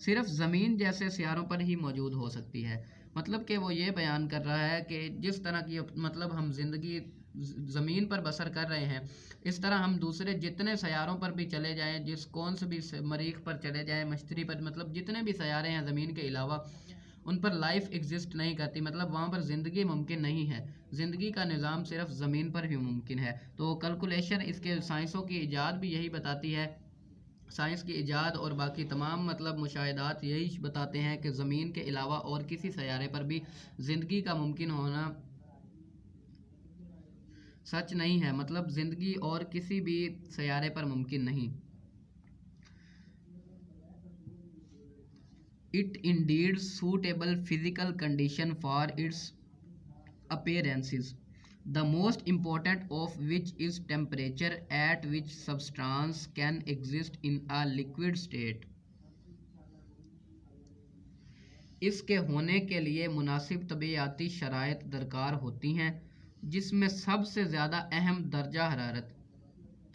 सिर्फ ज़मीन जैसे सियारों पर ही मौजूद हो सकती है। मतलब कि वो ये बयान कर रहा है कि जिस तरह की मतलब हम ज़िंदगी ज़मीन पर बसर कर रहे हैं, इस तरह हम दूसरे जितने सयारों पर भी चले जाएं, जिस कौन से भी मरीख पर चले जाएं, मश्तरी पर, मतलब जितने भी सयारे हैं ज़मीन के अलावा, उन पर लाइफ एग्जिस्ट नहीं करती, मतलब वहाँ पर ज़िंदगी मुमकिन नहीं है। ज़िंदगी का निज़ाम सिर्फ ज़मीन पर ही मुमकिन है। तो कैलकुलेशन, इसके साइंसों की इजाद भी यही बताती है। साइंस की इजाद और बाकी तमाम मतलब मुशाहिदात यही बताते हैं कि ज़मीन के अलावा और किसी सयारे पर भी ज़िंदगी का मुमकिन होना सच नहीं है, मतलब ज़िंदगी और किसी भी सयारे पर मुमकिन नहीं। It indeed suitable physical condition for its appearances, the most important of which is temperature at which substance can exist in a liquid state. इसके होने के लिए मुनासिब तबीयाती शराइत दरकार होती हैं, जिसमें सबसे ज़्यादा अहम दर्जा हरारत।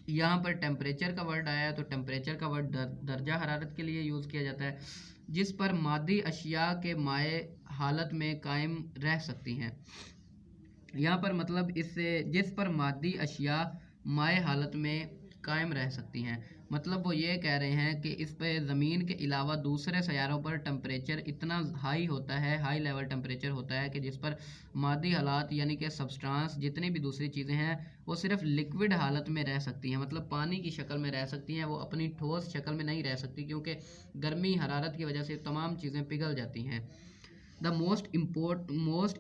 यहाँ पर टेम्परेचर का वर्ड आया है तो टेम्परेचर का वर्ड दर्जा हरारत के लिए यूज़ किया जाता है, जिस पर मादी अशिया के माए हालत में कायम रह सकती हैं। यहाँ पर मतलब इससे जिस पर मादी अशिया माए हालत में कायम रह सकती हैं, मतलब वो ये कह रहे हैं कि इस पे ज़मीन के अलावा दूसरे सयारों पर टेम्परेचर इतना हाई होता है, हाई लेवल टेम्परेचर होता है कि जिस पर मादी हालात यानी कि सब्सटेंस जितनी भी दूसरी चीज़ें हैं वो सिर्फ लिक्विड हालत में रह सकती हैं, मतलब पानी की शक्ल में रह सकती हैं, वो अपनी ठोस शक्ल में नहीं रह सकती, क्योंकि गर्मी हरारत की वजह से तमाम चीज़ें पिघल जाती हैं। The most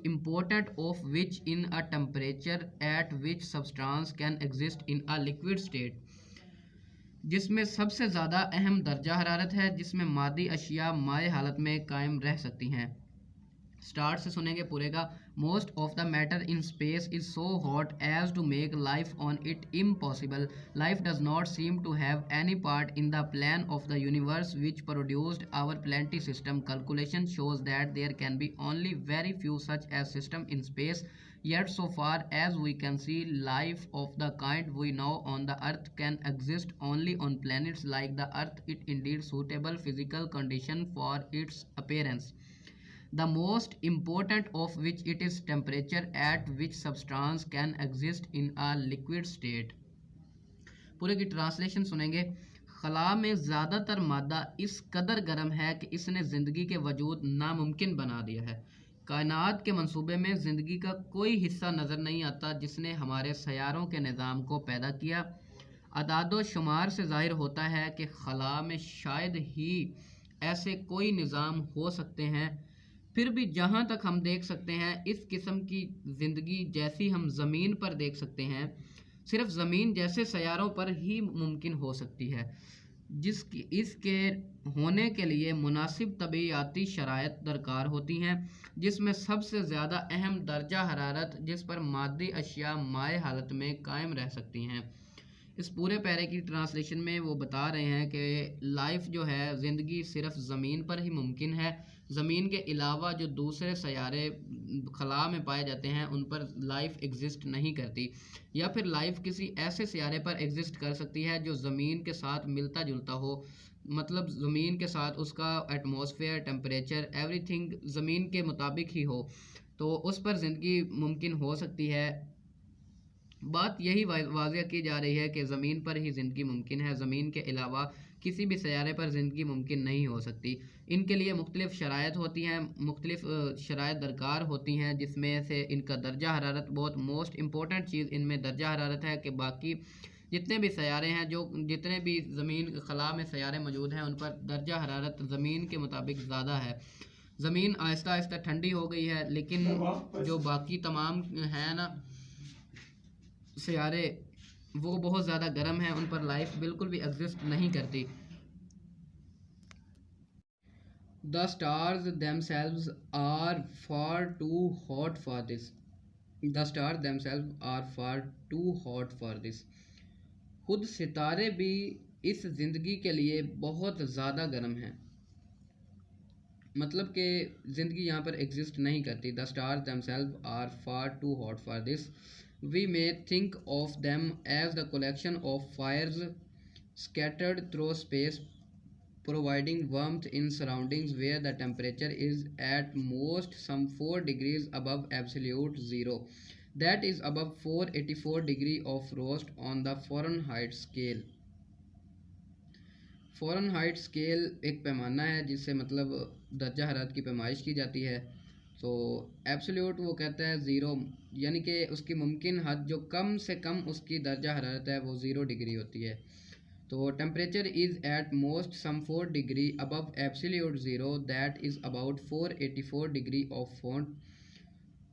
important of which in a temperature at which substance can exist in a liquid state, जिसमें सबसे ज़्यादा अहम दर्जा हरारत है जिसमें मादी अशिया माए हालत में कायम रह सकती हैं। स्टार्ट से सुनेंगे पूरे का। Most of the matter in space is so hot as to make life on it impossible. Life does not seem to have any part in the plan of the universe which produced our planetary system. Calculation shows that there can be only very few such as system in space. Yet so far as we can see, life of the kind we know on the earth can exist only on planets like the earth. It indeed suitable physical condition for its appearance, the most important of which it is temperature at which substance can exist in a liquid state. पूरे की translation सुनेंगे। खला में ज़्यादातर मादा इस कदर गर्म है कि इसने ज़िंदगी के वजूद नामुमकिन बना दिया है। कायनात के मंसूबे में ज़िंदगी का कोई हिस्सा नज़र नहीं आता जिसने हमारे सैयारों के निज़ाम को पैदा किया। अदादो शुमार से ज़ाहिर होता है कि खला में शायद ही ऐसे कोई निज़ाम हो सकते हैं। फिर भी जहाँ तक हम देख सकते हैं, इस किस्म की ज़िंदगी जैसी हम ज़मीन पर देख सकते हैं सिर्फ ज़मीन जैसे सैयारों पर ही मुमकिन हो सकती है, जिसकी इसके होने के लिए मुनासिब तबीयाती शराइत दरकार होती हैं, जिसमें सबसे ज़्यादा अहम दर्जा हरारत जिस पर मादी अशिया माए हालत में कायम रह सकती हैं। इस पूरे पैरे की ट्रांसलेशन में वो बता रहे हैं कि लाइफ जो है, ज़िंदगी सिर्फ ज़मीन पर ही मुमकिन है। ज़मीन के अलावा जो दूसरे सैयारे खला में पाए जाते हैं उन पर लाइफ एग्जिस्ट नहीं करती, या फिर लाइफ किसी ऐसे सैयारे पर एग्जिस्ट कर सकती है जो ज़मीन के साथ मिलता जुलता हो, मतलब ज़मीन के साथ उसका एटमॉस्फेयर, टेम्परेचर, एवरीथिंग ज़मीन के मुताबिक ही हो, तो उस पर ज़िंदगी मुमकिन हो सकती है। बात यही वाज़िया की जा रही है कि ज़मीन पर ही ज़िंदगी मुमकिन है, ज़मीन के अलावा किसी भी सैयारे पर ज़िंदगी मुमकिन नहीं हो सकती। इनके लिए मुख्तलिफ़ शराइत होती हैं, मुख्तलिफ़ शराइत दरकार होती हैं, जिसमें से इनका दर्जा हरारत बहुत मोस्ट इम्पोर्टेंट चीज़ इनमें दर्जा हरारत है कि बाकी जितने भी सैयारे हैं, जो जितने भी ज़मीन खला में सैयारे मौजूद हैं, उन पर दर्जा हरारत ज़मीन के मुताबिक ज़्यादा है। ज़मीन आहिस्ता आहिस्ता ठंडी हो गई है, लेकिन जो बाकी तमाम हैं ना सैयारे, वो बहुत ज़्यादा गर्म हैं, उन पर लाइफ बिल्कुल भी एग्जिस्ट नहीं करती। The stars themselves are far too hot for this. The stars themselves are far too hot for this. खुद सितारे भी इस ज़िंदगी के लिए बहुत ज़्यादा गर्म हैं, मतलब कि ज़िंदगी यहाँ पर एग्जिस्ट नहीं करती। The stars themselves are far too hot for this. We may think of them as the collection of fires scattered through space, providing warmth in surroundings where the temperature is at most some 4 degrees above absolute zero, that is above 484 degree of frost on the Fahrenheit scale. Fahrenheit scale एक पैमाना है जिससे मतलब दर्जा हरारत की पैमाइश की जाती है। तो एब्सोल्यूट वो कहता है ज़ीरो, यानी कि उसकी मुमकिन हद जो कम से कम उसकी दर्जा हरारत है वो 0 डिग्री होती है। तो temperature is at most some 4 degree above absolute zero, that is about 484 degree of font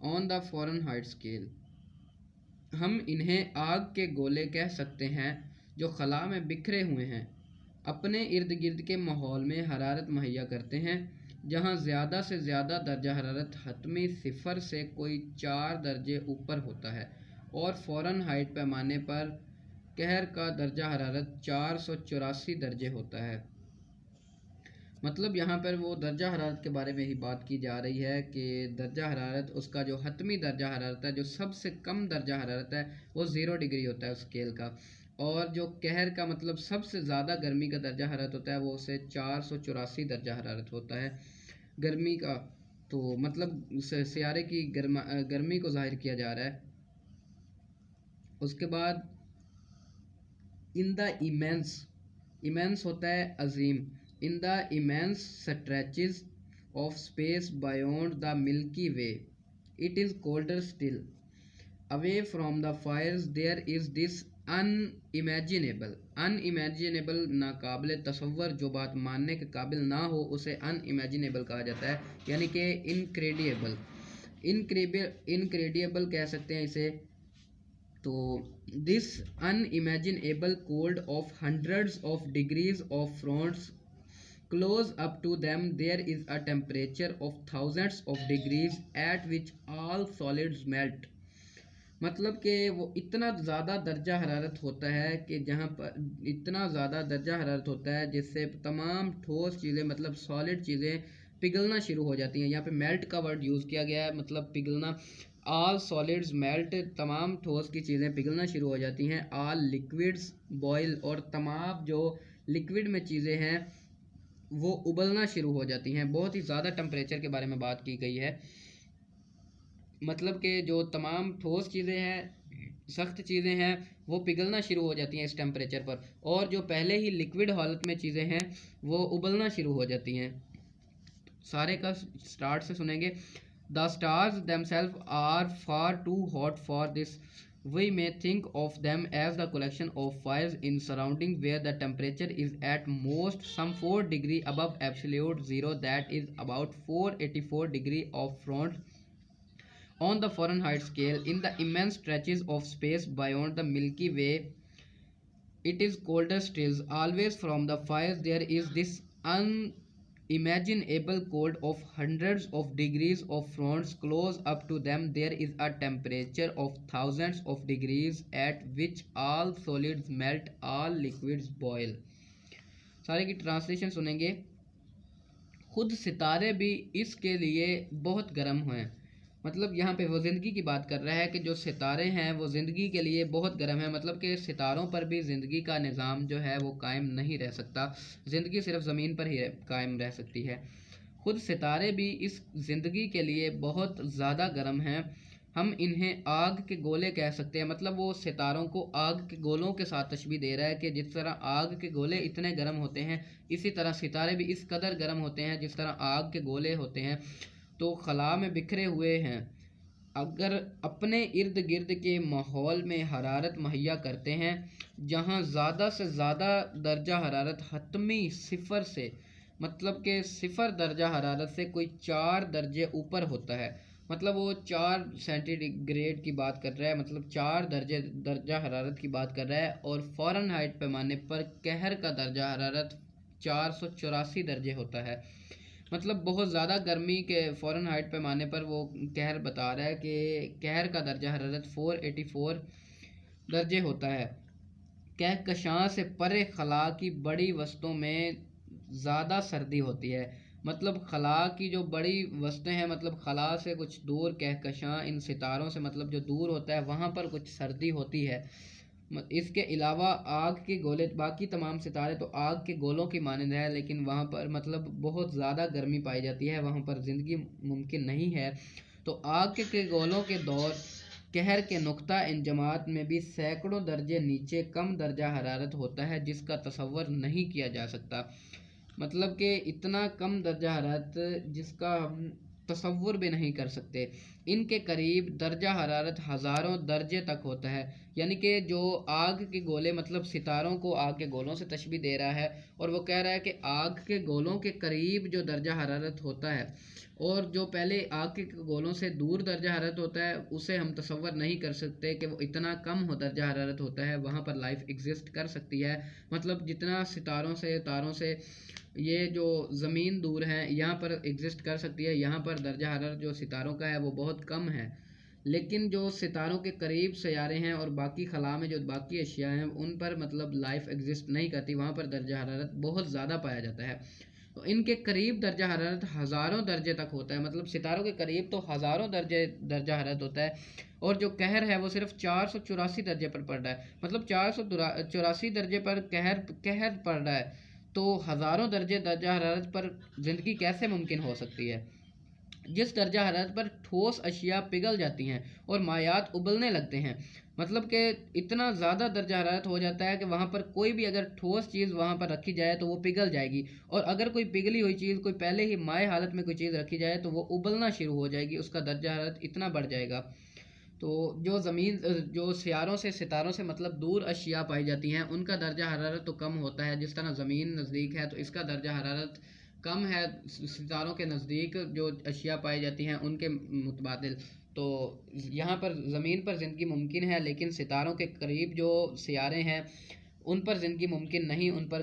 on the Fahrenheit scale. हम इन्हें आग के गोले कह सकते हैं जो खला में बिखरे हुए हैं, अपने इर्द गिर्द के माहौल में हरारत मुहैया करते हैं, जहां ज़्यादा से ज़्यादा दर्जा हरारत हतमी सिफर से कोई 4 दर्जे ऊपर होता है, और फ़ारेनहाइट पैमाने पर कहर का दर्जा हरारत 484 दर्जे होता है। मतलब यहाँ पर वो दर्जा हरारत के बारे में ही बात की जा रही है कि दर्जा हरारत उसका जो हतमी दर्जा हरारत है, जो सबसे कम दर्जा हरारत है, वो 0 डिग्री होता है उस स्केल का, और जो कहर का मतलब सबसे ज़्यादा गर्मी का दर्जा हरारत होता है वो उसे 484 दर्जा हरारत होता है गर्मी का। तो मतलब सियारे की गर्मी को जाहिर किया जा रहा है। उसके बाद इन द इमेंस होता है अजीम, in the immense stretches of space beyond the Milky Way it is colder still, away from the fires there is this unimaginable नाकाबिल तसव्वुर, जो बात मानने के काबिल ना हो उसे अनइमेजिनेबल कहा जाता है, यानी कि इनक्रेडिबल कह सकते हैं इसे। तो this unimaginable cold of hundreds of degrees of frost close up to them there is a temperature of thousands of degrees at which all solids melt। मतलब कि वो इतना ज़्यादा दर्जा हरारत होता है कि जहाँ पर इतना ज़्यादा दर्जा हरारत होता है जिससे तमाम ठोस चीज़ें, मतलब सॉलिड चीज़ें पिघलना शुरू हो जाती हैं। यहाँ पे मेल्ट का वर्ड यूज़ किया गया है, मतलब पिघलना। ऑल सॉलिड्स मेल्ट, तमाम ठोस की चीज़ें पिघलना शुरू हो जाती हैं। ऑल लिक्विड्स बॉयल, और तमाम जो लिक्विड में चीज़ें हैं वो उबलना शुरू हो जाती हैं। बहुत ही ज़्यादा टेम्परेचर के बारे में बात की गई है, मतलब कि जो तमाम ठोस चीज़ें हैं, सख्त चीज़ें हैं, वो पिघलना शुरू हो जाती हैं इस टेम्परेचर पर, और जो पहले ही लिक्विड हालत में चीज़ें हैं वो उबलना शुरू हो जाती हैं। सारे का स्टार्ट से सुनेंगे। The stars themselves are far too hot for this. We may think of them as the collection of fires in surroundings where the temperature is at most some 4 degree above absolute zero, that is about 484 degree of front on the Fahrenheit scale. In the immense stretches of space beyond the Milky Way, it is colder still. Always from the fires there is this unimaginable cold of hundreds of degrees of fronts. Close up to them there is a temperature of thousands of degrees at which all solids melt, all liquids boil. सारे की translation सुनेंगे। खुद सितारे भी इसके लिए बहुत गर्म हैं। मतलब यहाँ पे वो ज़िंदगी की बात कर रहा है कि जो सितारे हैं वो ज़िंदगी के लिए बहुत गर्म है। मतलब कि सितारों पर भी ज़िंदगी का निज़ाम जो है वो कायम नहीं रह सकता, ज़िंदगी सिर्फ ज़मीन पर ही कायम रह सकती है। खुद सितारे भी इस ज़िंदगी के लिए बहुत ज़्यादा गर्म हैं। हम इन्हें आग के गोले कह सकते हैं। मतलब वो सितारों को आग के गोलों के साथ तशबीह दे रहा है कि जिस तरह आग के गोले इतने गर्म होते हैं, इसी तरह सितारे भी इस कदर गर्म होते हैं जिस तरह आग के गोले होते हैं। तो खला में बिखरे हुए हैं, अगर अपने इर्द गिर्द के माहौल में हरारत मुहैया करते हैं जहाँ ज़्यादा से ज़्यादा दर्जा हरारत हतमी सिफ़र से, मतलब कि सिफ़र दर्जा हरारत से कोई 4 दर्जे ऊपर होता है। मतलब वो 4 सेंटीग्रेड की बात कर रहा है, मतलब 4 दर्जा हरारत की बात कर रहा है। और फ़ारेनहाइट पैमाने पर कहर का दर्जा हरारत 484 दर्जे होता है। मतलब बहुत ज़्यादा गर्मी के फ़ारेनहाइट पैमाने पर वो कहर बता रहा है कि कहर का दर्जा हरारत 484 दर्जे होता है। कहकशां से परे खला की बड़ी वस्तुओं में ज़्यादा सर्दी होती है। मतलब खला की जो बड़ी वस्तुएं हैं, मतलब खला से कुछ दूर कहकशां, इन सितारों से मतलब जो दूर होता है वहाँ पर कुछ सर्दी होती है। इसके अलावा आग के गोले, बाकी तमाम सितारे तो आग के गोलों की मानंद है, लेकिन वहाँ पर मतलब बहुत ज़्यादा गर्मी पाई जाती है, वहाँ पर ज़िंदगी मुमकिन नहीं है। तो आग के गोलों के दौर कहर के नुक्ता इंजमात में भी सैकड़ों दर्जे नीचे कम दर्जा हरारत होता है जिसका तसव्वुर नहीं किया जा सकता। मतलब कि इतना कम दर्जा हरारत जिसका हम तसव्वुर भी नहीं कर सकते। इनके करीब दर्जा हरारत हज़ारों दर्जे तक होता है। यानी कि जो आग के गोले, मतलब सितारों को आग के गोलों से तशबीह दे रहा है, और वो कह रहा है कि आग के गोलों के करीब जो दर्जा हरारत होता है और जो पहले आग के गोलों से दूर दर्जा हरारत होता है उसे हम तसव्वुर नहीं कर सकते कि वो इतना कम हो दर्जा हरारत होता है, वहाँ पर लाइफ एग्जिस्ट कर सकती है। मतलब जितना सितारों से, तारों से ये जो ज़मीन दूर है यहाँ पर एग्जिस्ट कर सकती है, यहाँ पर दर्जा हरारत जो सितारों का है वो बहुत कम है। लेकिन जो सितारों के करीब सैयारे हैं और बाकी खला में जो बाकी अशिया हैं उन पर मतलब लाइफ एग्जिस्ट नहीं करती, वहाँ पर दर्जा हरारत बहुत ज़्यादा पाया जाता है। तो इनके करीब दर्जा हरारत हज़ारों दर्जे तक होता है। मतलब सितारों के करीब तो हज़ारों दर्जा हरारत होता है, और जो कहर है वो सिर्फ 484 दर्जे पर पड़ रहा है। मतलब 484 दर्जे पर कहर पड़ रहा है, तो हज़ारों दर्जा हरारत पर ज़िंदगी कैसे मुमकिन हो सकती है। जिस दर्जा हरारत पर ठोस अशिया पिघल जाती हैं और मायात उबलने लगते हैं। मतलब कि इतना ज़्यादा दर्जा हरारत हो जाता है कि वहाँ पर कोई भी अगर ठोस चीज़ वहाँ पर रखी जाए तो वो पिघल जाएगी, और अगर कोई पिघली हुई चीज़, कोई पहले ही माए हालत में कोई चीज़ रखी जाए तो वो उबलना शुरू हो जाएगी, उसका दर्जा हरारत इतना बढ़ जाएगा। तो जो ज़मीन, जो सियारों से, सितारों से मतलब दूर अशिया पाई जाती हैं उनका दर्जा हरारत तो कम होता है। जिस तरह ज़मीन नज़दीक है तो इसका दर्जा हरारत कम है सितारों के नज़दीक जो अशिया पाई जाती हैं उनके मुतबादिल। तो यहाँ पर ज़मीन पर ज़िंदगी मुमकिन है, लेकिन सितारों के करीब जो सियारे हैं उन पर ज़िंदगी मुमकिन नहीं, उन पर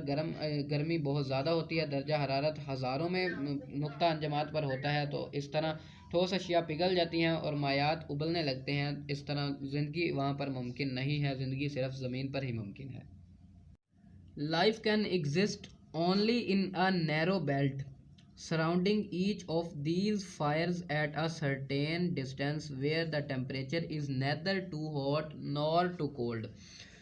गर्मी बहुत ज़्यादा होती है, दर्जा हरारत हज़ारों में नुक्ता अंजमात पर होता है। तो इस तरह ठोस अशिया पिघल जाती हैं और मायात उबलने लगते हैं। इस तरह ज़िंदगी वहाँ पर मुमकिन नहीं है, ज़िंदगी सिर्फ ज़मीन पर ही मुमकिन है। Life can exist only in a narrow belt. surrounding each of these fires at a certain distance where the temperature is neither too hot nor too cold।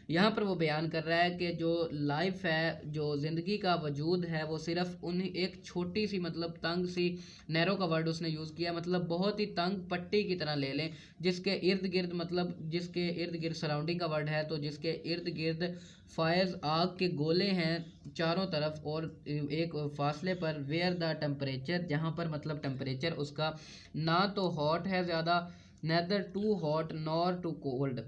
यहाँ पर वो बयान कर रहा है कि जो लाइफ है, जो ज़िंदगी का वजूद है, वो सिर्फ उन एक छोटी सी मतलब तंग सी, नैरो का वर्ड उसने यूज़ किया, मतलब बहुत ही तंग पट्टी की तरह ले लें, जिसके इर्द गिर्द मतलब जिसके इर्द गिर्द सराउंडिंग का वर्ड है, तो जिसके इर्द गिर्द फायर्स आग के गोले हैं चारों तरफ, और एक फासले पर वेयर द टेम्परेचर, जहाँ पर मतलब टेम्परेचर उसका ना तो हॉट है ज़्यादा, neither too hot nor too cold,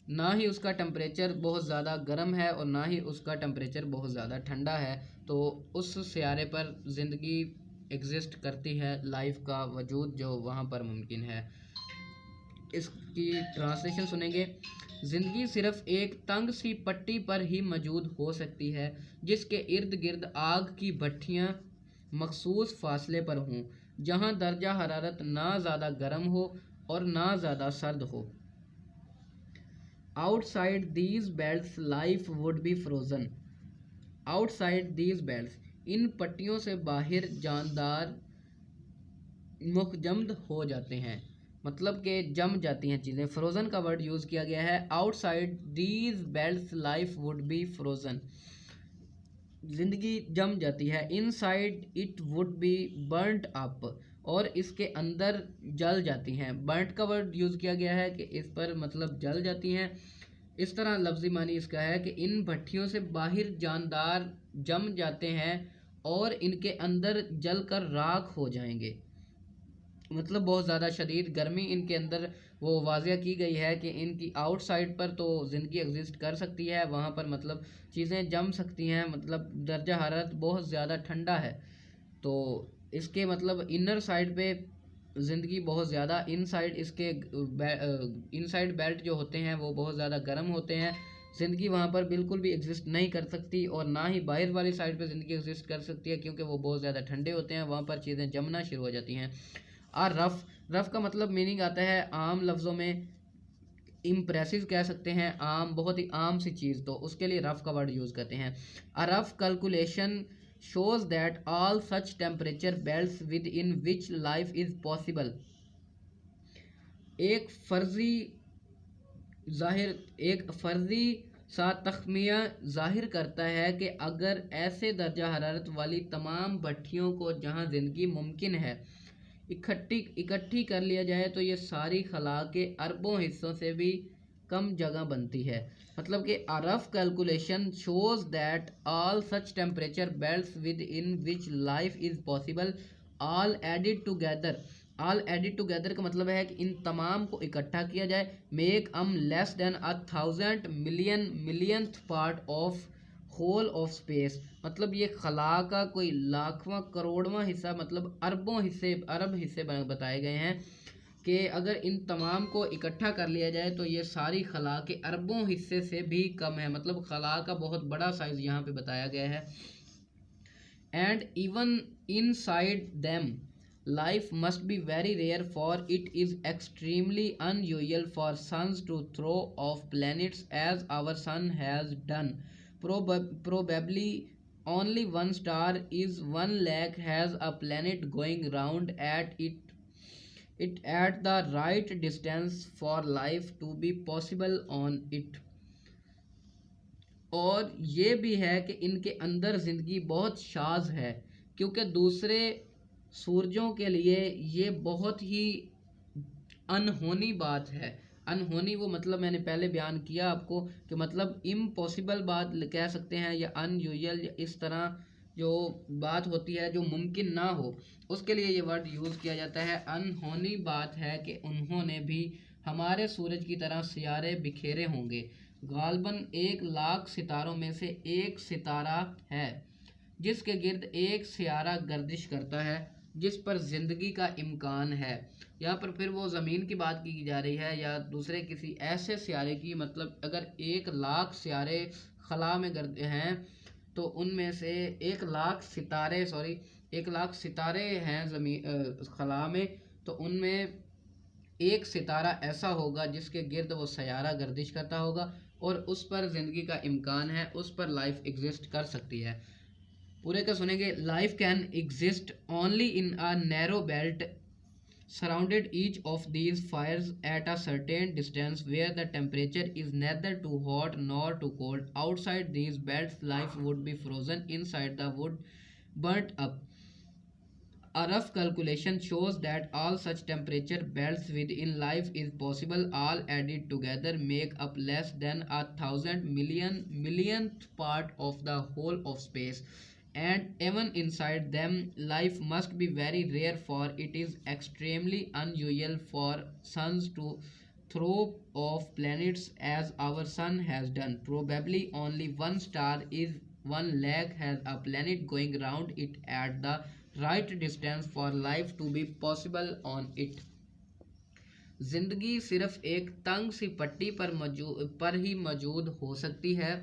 ना ही उसका टेम्परेचर बहुत ज़्यादा गर्म है और ना ही उसका टेम्परेचर बहुत ज़्यादा ठंडा है। तो उस सियारे पर ज़िंदगी एग्जिस्ट करती है, लाइफ का वजूद जो वहाँ पर मुमकिन है। इसकी ट्रांसलेशन सुनेंगे। ज़िंदगी सिर्फ एक तंग सी पट्टी पर ही मौजूद हो सकती है जिसके इर्द गिर्द आग की भट्टियाँ मखसूस फासले पर हों, जहाँ दर्जा हरारत ना ज़्यादा गर्म हो और ना ज़्यादा सर्द हो। Outside these belts life would be frozen। Outside these belts, इन पट्टियों से बाहर जानदार मुकजमद हो जाते हैं, मतलब कि जम जाती हैं चीज़ें। फ्रोज़न का वर्ड यूज़ किया गया है। Outside these belts life would be frozen, ज़िंदगी जम जाती है। Inside it would be burnt up, और इसके अंदर जल जाती हैं। बर्नट का वर्ड यूज़ किया गया है कि इस पर मतलब जल जाती हैं। इस तरह लफ्ज़ी मानी इसका है कि इन भट्टियों से बाहर जानदार जम जाते हैं और इनके अंदर जल कर राख हो जाएंगे, मतलब बहुत ज़्यादा शदीद गर्मी इनके अंदर वो वाज़िया की गई है कि इनकी आउटसाइड पर तो ज़िंदगी एग्जिस्ट कर सकती है, वहाँ पर मतलब चीज़ें जम सकती हैं, मतलब दर्जा हरारत बहुत ज़्यादा ठंडा है। तो इसके मतलब इनर साइड पे ज़िंदगी बहुत ज़्यादा, इनसाइड इसके इनसाइड बेल्ट जो होते हैं वो बहुत ज़्यादा गर्म होते हैं। ज़िंदगी वहाँ पर बिल्कुल भी एग्जिस्ट नहीं कर सकती, और ना ही बाहर वाली साइड पे ज़िंदगी एग्जिस्ट कर सकती है, क्योंकि वो बहुत ज़्यादा ठंडे होते हैं, वहाँ पर चीज़ें जमना शुरू हो जाती हैं। और रफ़ का मतलब मीनिंग आता है आम लफ्ज़ों में इम्प्रेसिव कह सकते हैं, आम बहुत ही आम सी चीज़, तो उसके लिए रफ़ का वर्ड यूज़ करते हैं। A rough calculation shows that all such temperature belts within which life is possible। एक फर्जी सा तख्मिया जाहिर करता है कि अगर ऐसे दर्जा हरारत वाली तमाम भट्टियों को जहां ज़िंदगी मुमकिन है इकट्ठी कर लिया जाए तो ये सारी खला के अरबों हिस्सों से भी कम जगह बनती है। मतलब कि a rough calculation shows that all such temperature belts within which life is possible all added together का मतलब है कि इन तमाम को इकट्ठा किया जाए, make less than 1,000 millionth part of whole of space, मतलब ये खला का कोई लाखवां करोड़वां हिस्सा, मतलब अरब हिस्से बताए गए हैं कि अगर इन तमाम को इकट्ठा कर लिया जाए तो ये सारी खला के अरबों हिस्से से भी कम है, मतलब खला का बहुत बड़ा साइज यहाँ पे बताया गया है। And even inside them life must be very rare for it is extremely unusual for suns to throw off planets as our sun has done. Probably only one star is 1 lakh has a planet going round at it at the right distance for life to be possible on it। और ये भी है कि इनके अंदर ज़िंदगी बहुत शाज़ है, क्योंकि दूसरे सूरजों के लिए ये बहुत ही अनहोनी बात है। अनहोनी वो मतलब मैंने पहले बयान किया आपको कि मतलब इम्पॉसिबल बात कह सकते हैं, या अनयूजुअल, या इस तरह जो बात होती है जो मुमकिन ना हो, उसके लिए ये वर्ड यूज़ किया जाता है। अनहोनी बात है कि उन्होंने भी हमारे सूरज की तरह सियारे बिखेरे होंगे। गालबन 1 लाख सितारों में से एक सितारा है जिसके गिर्द एक सियारा गर्दिश करता है जिस पर ज़िंदगी का इम्कान है। यहाँ पर फिर वो ज़मीन की बात की जा रही है या दूसरे किसी ऐसे सियारे की, मतलब अगर 1 लाख सियारे खला में गर्द हैं तो उनमें से 1 लाख सितारे हैं ज़मीन खला में, तो उनमें एक सितारा ऐसा होगा जिसके गिर्द वो सयारा गर्दिश करता होगा और उस पर ज़िंदगी का इम्कान है, उस पर लाइफ एग्जिस्ट कर सकती है। पूरे का सुनेंगे। Life can exist only in a narrow belt surrounded each of these fires at a certain distance where the temperature is neither too hot nor too cold. Outside these belts, life would be frozen. Inside, the wood burnt up. A rough calculation shows that all such temperature belts within life is possible. All added together make up less than 1,000 millionth part of the whole of space. And even inside them, life must be very rare, for it is extremely unusual for suns to throw off planets as our sun has done. Probably only one star is one lakh has a planet going round it at the right distance for life to be possible on it. जिंदगी सिर्फ एक तंग सी पट्टी पर ही मौजूद हो सकती है,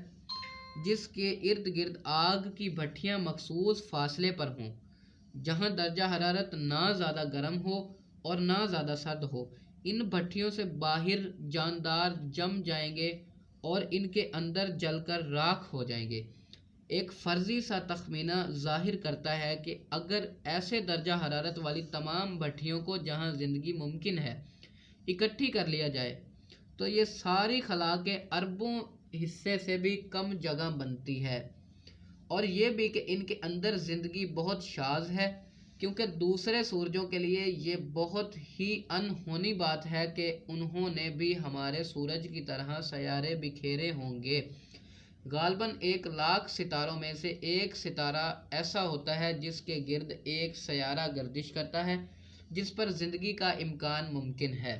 जिसके इर्द गिर्द आग की भट्टियां मखसूस फासले पर हों, जहां दर्जा हरारत ना ज़्यादा गर्म हो और ना ज़्यादा सर्द हो। इन भट्टियों से बाहर जानदार जम जाएंगे और इनके अंदर जलकर राख हो जाएंगे। एक फर्जी सा तखमीना जाहिर करता है कि अगर ऐसे दर्जा हरारत वाली तमाम भट्टियों को जहां ज़िंदगी मुमकिन है इकट्ठी कर लिया जाए, तो ये सारी खला के अरबों हिस्से से भी कम जगह बनती है। और ये भी कि इनके अंदर ज़िंदगी बहुत शाज़ है, क्योंकि दूसरे सूरजों के लिए ये बहुत ही अनहोनी बात है कि उन्होंने भी हमारे सूरज की तरह सैयारे बिखेरे होंगे। गालबन 1,00,000 सितारों में से एक सितारा ऐसा होता है जिसके गिर्द एक सैयारा गर्दिश करता है, जिस पर ज़िंदगी का इम्कान मुमकिन है।